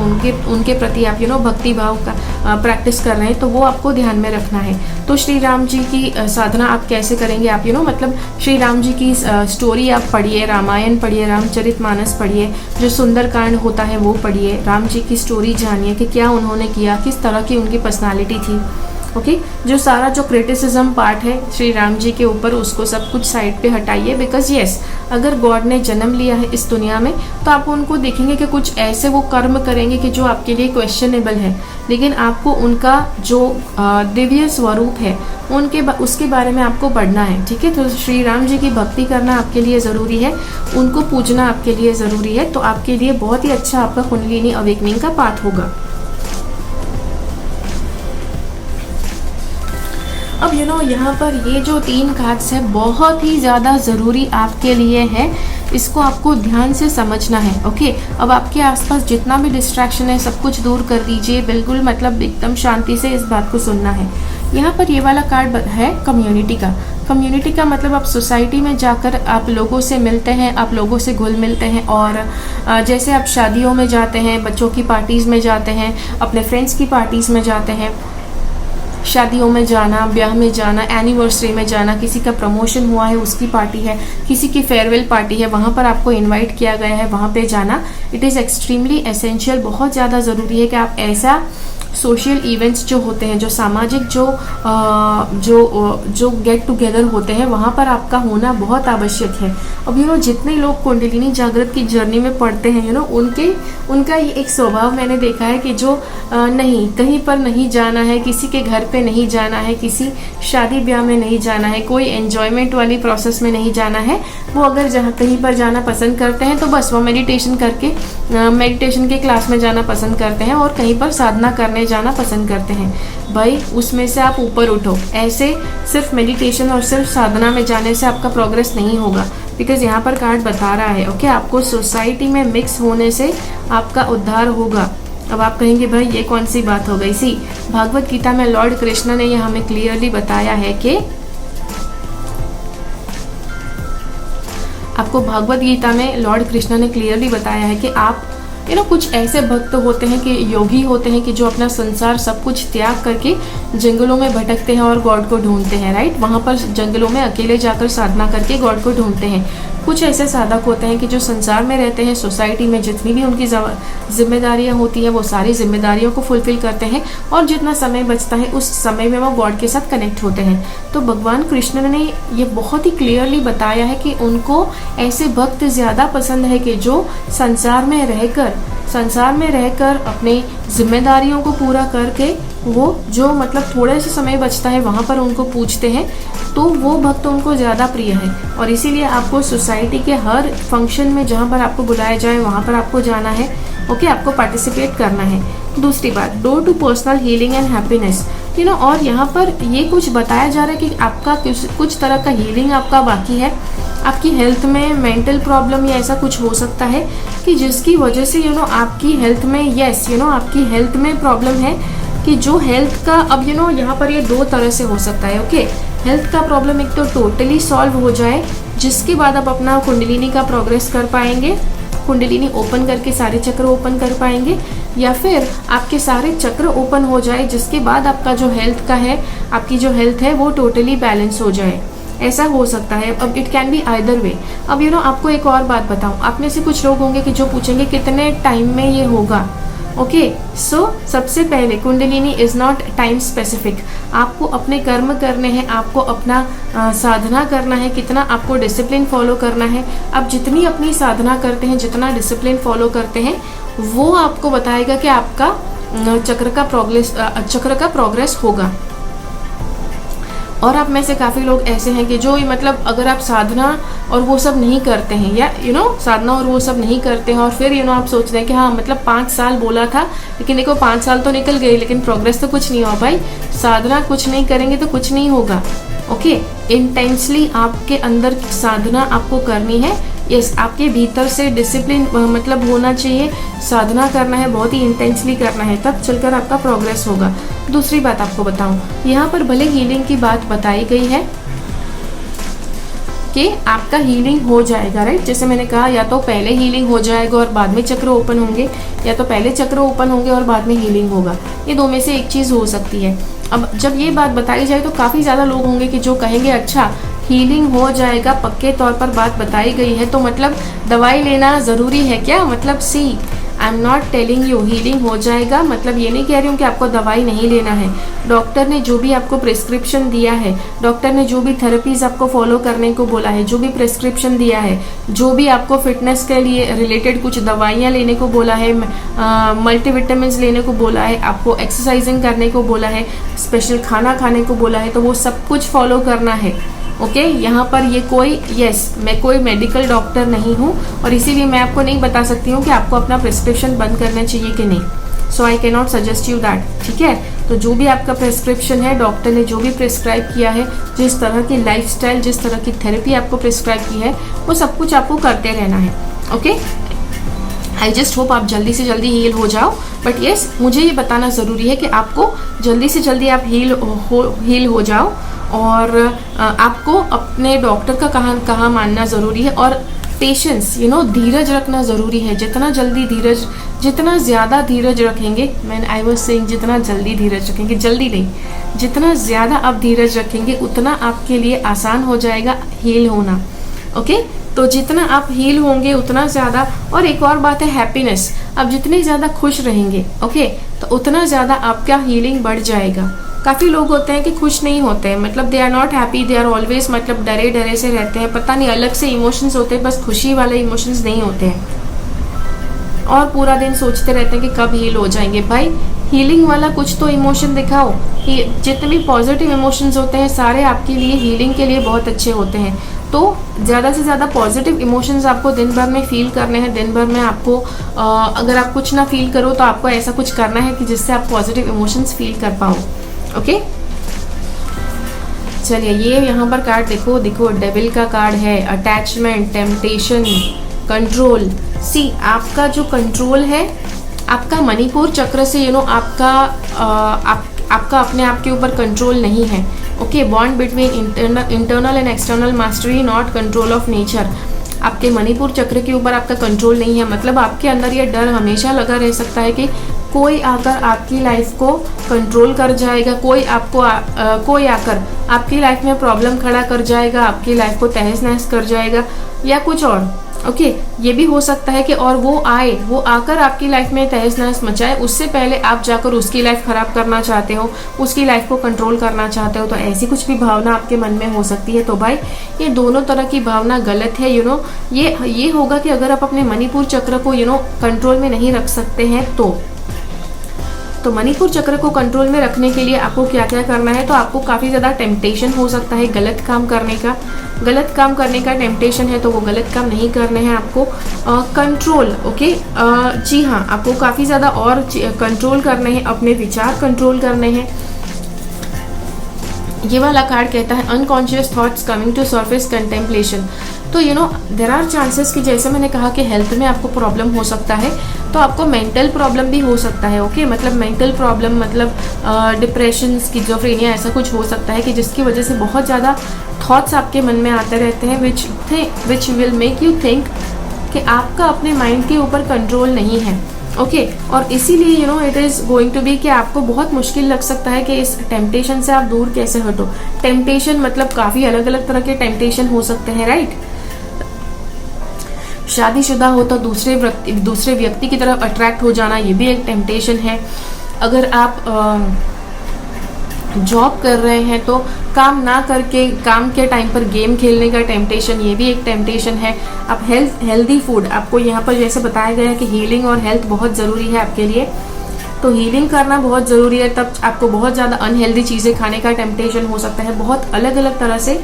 उनके प्रति आप भक्ति भाव का प्रैक्टिस कर रहे हैं, तो वो आपको ध्यान में रखना है। तो श्री राम जी की साधना आप कैसे करेंगे, आप मतलब श्री राम जी की स्टोरी आप पढ़िए, रामायण पढ़िए, रामचरितमानस पढ़िए, जो सुंदरकांड होता है वो पढ़िए, राम जी की स्टोरी जानिए कि क्या उन्होंने किया, किस तरह की उनकी पर्सनालिटी थी। ओके, जो सारा जो क्रिटिसिज्म पार्ट है श्री राम जी के ऊपर, उसको सब कुछ साइड पे हटाइए। बिकॉज यस, अगर गॉड ने जन्म लिया है इस दुनिया में, तो आप उनको देखेंगे कि कुछ ऐसे वो कर्म करेंगे कि जो आपके लिए क्वेश्चनेबल है, लेकिन आपको उनका जो दिव्य स्वरूप है उसके बारे में आपको पढ़ना है। ठीक है, तो श्री राम जी की भक्ति करना आपके लिए ज़रूरी है, उनको पूजना आपके लिए ज़रूरी है, तो आपके लिए बहुत ही अच्छा आपका कुंडलिनी अवेकनिंग का पाथ होगा। अब यहाँ पर ये जो 3 कार्ड्स है बहुत ही ज़्यादा ज़रूरी आपके लिए है, इसको आपको ध्यान से समझना है। ओके, अब आपके आसपास जितना भी डिस्ट्रैक्शन है सब कुछ दूर कर दीजिए, बिल्कुल मतलब एकदम शांति से इस बात को सुनना है यहाँ पर ये वाला कार्ड है कम्युनिटी का। कम्युनिटी का मतलब आप सोसाइटी में जाकर आप लोगों से मिलते हैं, आप लोगों से घुल मिलते हैं, और जैसे आप शादियों में जाते हैं, बच्चों की पार्टीज़ में जाते हैं, अपने फ्रेंड्स की पार्टीज़ में जाते हैं, शादियों में जाना, ब्याह में जाना, एनिवर्सरी में जाना, किसी का प्रमोशन हुआ है उसकी पार्टी है, किसी की फेयरवेल पार्टी है, वहाँ पर आपको इनवाइट किया गया है, वहाँ पे जाना इट इज़ एक्सट्रीमली एसेंशियल। बहुत ज़्यादा ज़रूरी है कि आप ऐसा सोशल इवेंट्स जो होते हैं, जो सामाजिक जो गेट टुगेदर होते हैं, वहाँ पर आपका होना बहुत आवश्यक है। अब जितने लोग कुंडलिनी जागृत की जर्नी में पढ़ते हैं उनका ये एक स्वभाव मैंने देखा है कि जो नहीं, कहीं पर नहीं जाना है, किसी के घर पे नहीं जाना है, किसी शादी ब्याह में नहीं जाना है, कोई एंजॉयमेंट वाली प्रोसेस में नहीं जाना है। वो अगर जहाँ कहीं पर जाना पसंद करते हैं तो बस वो मेडिटेशन के क्लास में जाना पसंद करते हैं और कहीं पर साधना करने जाना पसंद करते हैं। भाई उसमें से आप ऊपर उठो। ऐसे सिर्फ मेडिटेशन और सिर्फ साधना में जाने से आपका प्रोग्रेस नहीं होगा, बिकॉज यहाँ पर कार्ड बता रहा है ओके, आपको सोसाइटी में मिक्स होने से आपका उद्धार होगा। अब आप कहेंगे भाई ये कौन सी बात हो गई? सी भागवत गीता में लॉर्ड कृष्ण ने यह हमें क्लियरली बताया है कि आपको भागवत गीता में लॉर्ड कृष्ण ने क्लियरली बताया है कि आप कुछ ऐसे भक्त होते हैं कि योगी होते हैं कि जो अपना संसार सब कुछ त्याग करके जंगलों में भटकते हैं और गॉड को ढूंढते हैं, राइट। वहाँ पर जंगलों में अकेले जाकर साधना करके गॉड को ढूंढते हैं। कुछ ऐसे साधक होते हैं कि जो संसार में रहते हैं, सोसाइटी में जितनी भी उनकी जिम्मेदारियां होती हैं वो सारी जिम्मेदारियों को फुलफिल करते हैं और जितना समय बचता है उस समय में वो गॉड के साथ कनेक्ट होते हैं। तो भगवान कृष्ण ने ये बहुत ही क्लियरली बताया है कि उनको ऐसे भक्त ज़्यादा पसंद है कि जो संसार में रहकर अपने जिम्मेदारियों को पूरा करके वो जो मतलब थोड़े से समय बचता है वहाँ पर उनको पूछते हैं, तो वो भक्त उनको ज़्यादा प्रिय है। और इसीलिए आपको सोसाइटी के हर फंक्शन में जहाँ पर आपको बुलाया जाए वहाँ पर आपको जाना है, ओके, आपको पार्टिसिपेट करना है। दूसरी बात, door to personal healing and happiness, और यहाँ पर ये कुछ बताया जा रहा है कि आपका कुछ तरह का हीलिंग आपका बाकी है। आपकी हेल्थ में मेंटल प्रॉब्लम या ऐसा कुछ हो सकता है कि जिसकी वजह से आपकी हेल्थ में आपकी हेल्थ में प्रॉब्लम है कि जो हेल्थ का अब यहाँ पर ये दो तरह से हो सकता है, ओके। हेल्थ का प्रॉब्लम एक तो टोटली सॉल्व हो जाए, जिसके बाद आप अपना कुंडलिनी का प्रोग्रेस कर पाएंगे, कुंडलिनी ओपन करके सारे चक्र ओपन कर पाएंगे, या फिर आपके सारे चक्र ओपन हो जाए जिसके बाद आपका जो हेल्थ का है, आपकी जो हेल्थ है वो टोटली बैलेंस हो जाए। ऐसा हो सकता है। अब it can be either way. अब आपको एक और बात बताऊं, आप में से कुछ लोग होंगे कि जो पूछेंगे कितने टाइम में ये होगा, ओके। सो सबसे पहले kundalini is not time specific. आपको अपने कर्म करने हैं, आपको अपना साधना करना है, कितना आपको डिसिप्लिन फॉलो करना है। आप जितनी अपनी साधना करते हैं, जितना डिसिप्लिन फॉलो करते हैं, वो आपको बताएगा कि आपका चक्र का प्रोग्रेस होगा। और आप में से काफ़ी लोग ऐसे हैं कि जो मतलब अगर आप साधना और वो सब नहीं करते हैं, या साधना और वो सब नहीं करते हैं, और फिर आप सोच रहे हैं कि हाँ मतलब 5 साल बोला था, लेकिन देखो 5 साल तो निकल गए लेकिन प्रोग्रेस तो कुछ नहीं हुआ। भाई साधना कुछ नहीं करेंगे तो कुछ नहीं होगा, ओके। इंटेंसली आपके अंदर साधना आपको करनी है। यस, आपके भीतर से डिसिप्लिन मतलब होना चाहिए, साधना करना है, बहुत ही इंटेंसली करना है, तब चलकर आपका प्रोग्रेस होगा। दूसरी बात आपको बताऊं, यहाँ पर भले हीलिंग की बात बताई गई है कि आपका हीलिंग हो जाएगा, राइट। जैसे मैंने कहा, या तो पहले हीलिंग हो जाएगा और बाद में चक्र ओपन होंगे, या तो पहले चक्र ओपन होंगे और बाद में हीलिंग होगा। ये दो में से एक चीज़ हो सकती है। अब जब ये बात बताई जाए तो काफ़ी ज़्यादा लोग होंगे कि जो कहेंगे अच्छा हीलिंग हो जाएगा, पक्के तौर पर बात बताई गई है, तो मतलब दवाई लेना ज़रूरी है क्या? मतलब see I am not telling you healing हो जाएगा, मतलब ये नहीं कह रही हूँ कि आपको दवाई नहीं लेना है। डॉक्टर ने जो भी आपको प्रिस्क्रिप्शन दिया है, डॉक्टर ने जो भी थेरेपीज आपको फॉलो करने को बोला है, जो भी प्रिस्क्रिप्शन दिया है, जो भी आपको फिटनेस के लिए रिलेटेड कुछ दवाइयाँ लेने को बोला है, मल्टीविटामिन्स लेने को बोला है, आपको एक्सरसाइजिंग करने को बोला है, स्पेशल खाना खाने को बोला है, तो वो सब कुछ फॉलो करना है, ओके। यहाँ पर ये मैं कोई मेडिकल डॉक्टर नहीं हूँ और इसीलिए मैं आपको नहीं बता सकती हूँ कि आपको अपना प्रिस्क्रिप्शन बंद करना चाहिए कि नहीं। So I can not suggest you that, ठीक है। तो जो भी आपका प्रिस्क्रिप्शन है, डॉक्टर ने जो भी प्रिस्क्राइब किया है, जिस तरह की लाइफस्टाइल, जिस तरह की थेरेपी आपको प्रिस्क्राइब की है, वो सब कुछ आपको करते रहना है, ओके। आई जस्ट होप आप जल्दी से जल्दी हील हो जाओ। बट येस, मुझे ये बताना ज़रूरी है कि आपको जल्दी से जल्दी आप हील हो जाओ, और आपको अपने डॉक्टर का कहाँ मानना ज़रूरी है, और पेशेंस धीरज रखना ज़रूरी है। जितना ज़्यादा धीरज रखेंगे, आई वाज सेइंग जितना जल्दी धीरज रखेंगे, जल्दी नहीं, जितना ज़्यादा आप धीरज रखेंगे उतना आपके लिए आसान हो जाएगा हील होना। ओके, तो जितना आप हील होंगे उतना ज़्यादा। और एक और बात है हैप्पीनेस, आप जितने ज़्यादा खुश रहेंगे ओके, तो उतना ज़्यादा आपका हीलिंग बढ़ जाएगा। काफ़ी लोग होते हैं कि खुश नहीं होते हैं, मतलब they are not happy, they are always मतलब डरे डरे से रहते हैं, पता नहीं अलग से इमोशंस होते हैं, बस खुशी वाले इमोशंस नहीं होते हैं, और पूरा दिन सोचते रहते हैं कि कब हील हो जाएंगे। भाई हीलिंग वाला कुछ तो इमोशन दिखाओ। जितने भी पॉजिटिव इमोशंस होते हैं सारे आपके लिए हीलिंग के लिए बहुत अच्छे होते हैं। तो ज़्यादा से ज़्यादा पॉजिटिव इमोशंस आपको दिन भर में फील करने हैं। दिन भर में आपको अगर आप कुछ ना फील करो तो आपको ऐसा कुछ करना है कि जिससे आप पॉजिटिव इमोशंस फील कर पाओ। ओके, चलिए ये यहाँ पर कार्ड देखो डेविल का कार्ड है, अटैचमेंट, टेम्पटेशन, कंट्रोल। सी, आपका जो कंट्रोल है आपका मणिपुर चक्र से आपका अपने आप के ऊपर कंट्रोल नहीं है। Okay, bond between internal and external mastery, not control of nature. आपके मणिपुर चक्र के ऊपर आपका कंट्रोल नहीं है, मतलब आपके अंदर ये डर हमेशा लगा रह सकता है कि कोई आकर आपकी लाइफ को कंट्रोल कर जाएगा, कोई आकर आपकी लाइफ में प्रॉब्लम खड़ा कर जाएगा, आपकी लाइफ को तहस नहस कर जाएगा या कुछ और। ओके, ये भी हो सकता है कि और वो आकर आपकी लाइफ में तहस नहस मचाए, उससे पहले आप जाकर उसकी लाइफ खराब करना चाहते हो, उसकी लाइफ को कंट्रोल करना चाहते हो। तो ऐसी कुछ भी भावना आपके मन में हो सकती है। तो भाई ये दोनों तरह की भावना गलत है। ये होगा कि अगर आप अपने मणिपुर चक्र को कंट्रोल में नहीं रख सकते हैं तो मणिपुर चक्र को कंट्रोल में रखने के लिए आपको क्या क्या करना है। तो आपको काफ़ी ज़्यादा टेम्पटेशन हो सकता है गलत काम करने का टेम्पटेशन है, तो वो गलत काम नहीं करने हैं आपको। कंट्रोल, ओके, जी हाँ, आपको काफ़ी ज़्यादा और कंट्रोल करने हैं, अपने विचार कंट्रोल करने हैं। ये वाला कार्ड कहता है unconscious thoughts coming to surface, contemplation. तो देर आर चांसेस कि जैसे मैंने कहा कि हेल्थ में आपको प्रॉब्लम हो सकता है, तो आपको मेंटल प्रॉब्लम भी हो सकता है। ओके, मतलब मेंटल प्रॉब्लम मतलब डिप्रेशन, स्किज़ोफ्रेनिया, ऐसा कुछ हो सकता है कि जिसकी वजह से बहुत ज़्यादा थॉट्स आपके मन में आते रहते हैं which will make you think कि आपका अपने माइंड के ऊपर कंट्रोल नहीं है। ओके, और इसीलिए it is going to be कि आपको बहुत मुश्किल लग सकता है कि इस टेम्पटेशन से आप दूर कैसे हटो। टेम्पटेशन मतलब काफ़ी अलग अलग तरह के टेम्पटेशन हो सकते हैं, राइट। शादीशुदा हो तो दूसरे व्यक्ति की तरफ अट्रैक्ट हो जाना, ये भी एक टेम्पटेशन है। अगर आप जॉब कर रहे हैं तो काम ना करके काम के टाइम पर गेम खेलने का टेम्पटेशन, ये भी एक टेम्पटेशन है। आप हेल्दी फूड, आपको यहाँ पर जैसे बताया गया है कि हीलिंग और हेल्थ बहुत ज़रूरी है आपके लिए, तो हीलिंग करना बहुत ज़रूरी है। तब आपको बहुत ज़्यादा अनहेल्दी चीज़ें खाने का टेम्पटेशन हो सकता है। बहुत अलग अलग तरह से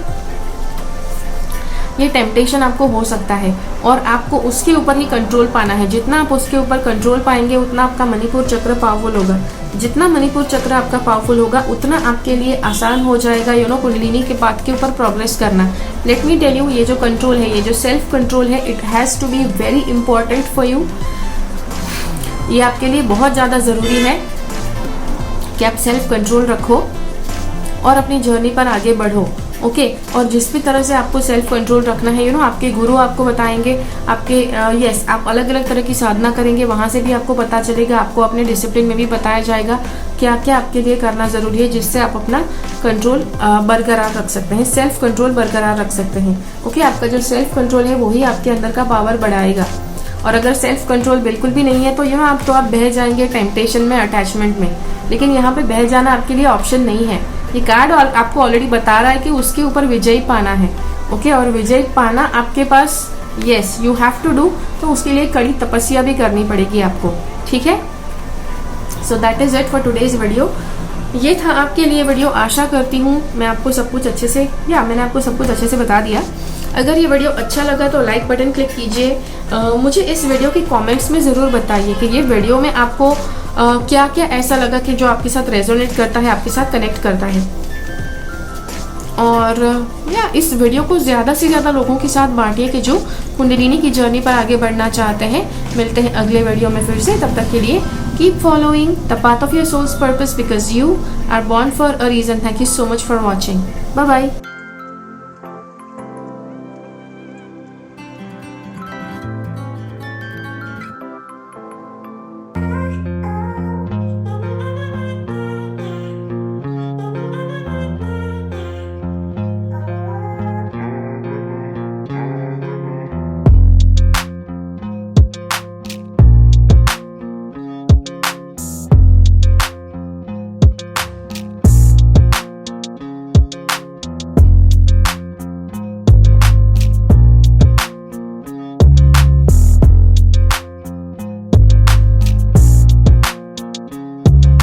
ये टेम्पटेशन आपको हो सकता है, और आपको उसके ऊपर ही कंट्रोल पाना है। जितना आप उसके ऊपर कंट्रोल पाएंगे उतना आपका मणिपुर चक्र पावरफुल होगा। जितना मणिपुर चक्र आपका पावरफुल होगा उतना आपके लिए आसान हो जाएगा कुंडलिनी के पाथ के ऊपर प्रोग्रेस करना। लेट मी टेल यू, ये जो कंट्रोल है, ये जो सेल्फ कंट्रोल है, it has to be very important for you. ये आपके लिए बहुत ज़्यादा ज़रूरी है कि आप सेल्फ कंट्रोल रखो और अपनी जर्नी पर आगे बढ़ो। ओके, और जिस भी तरह से आपको सेल्फ कंट्रोल रखना है आपके गुरु आपको बताएंगे। आपके आप अलग अलग तरह की साधना करेंगे, वहाँ से भी आपको पता चलेगा। आपको अपने डिसिप्लिन में भी बताया जाएगा क्या क्या आपके लिए करना ज़रूरी है, जिससे आप अपना कंट्रोल बरकरार रख सकते हैं, सेल्फ कंट्रोल बरकरार रख सकते हैं। ओके, आपका जो सेल्फ कंट्रोल है वही आपके अंदर का पावर बढ़ाएगा। और अगर सेल्फ कंट्रोल बिल्कुल भी नहीं है तो आप बह जाएंगे टेम्पटेशन में, अटैचमेंट में। लेकिन यहाँ पे बह जाना आपके लिए ऑप्शन नहीं है। ये कार्ड और आपको ऑलरेडी बता रहा है कि उसके ऊपर विजय पाना है। ओके, और विजय पाना आपके पास, yes you have to do, तो उसके लिए कड़ी तपस्या भी करनी पड़ेगी आपको। ठीक है, so that is it for today's video. ये था आपके लिए वीडियो। आशा करती हूँ मैंने आपको सब कुछ अच्छे से बता दिया। अगर ये वीडियो अच्छा लगा तो लाइक बटन क्लिक कीजिए। मुझे इस वीडियो के कमेंट्स में ज़रूर बताइए कि ये वीडियो में आपको क्या क्या ऐसा लगा कि जो आपके साथ रेजोनेट करता है, आपके साथ कनेक्ट करता है। और या इस वीडियो को ज़्यादा से ज़्यादा लोगों के साथ बांटिए कि जो कुंडलिनी की जर्नी पर आगे बढ़ना चाहते हैं। मिलते हैं अगले वीडियो में फिर से, तब तक के लिए keep following the path of your soul's purpose because you are born for a reason. Thank you so much for watching. Bye bye.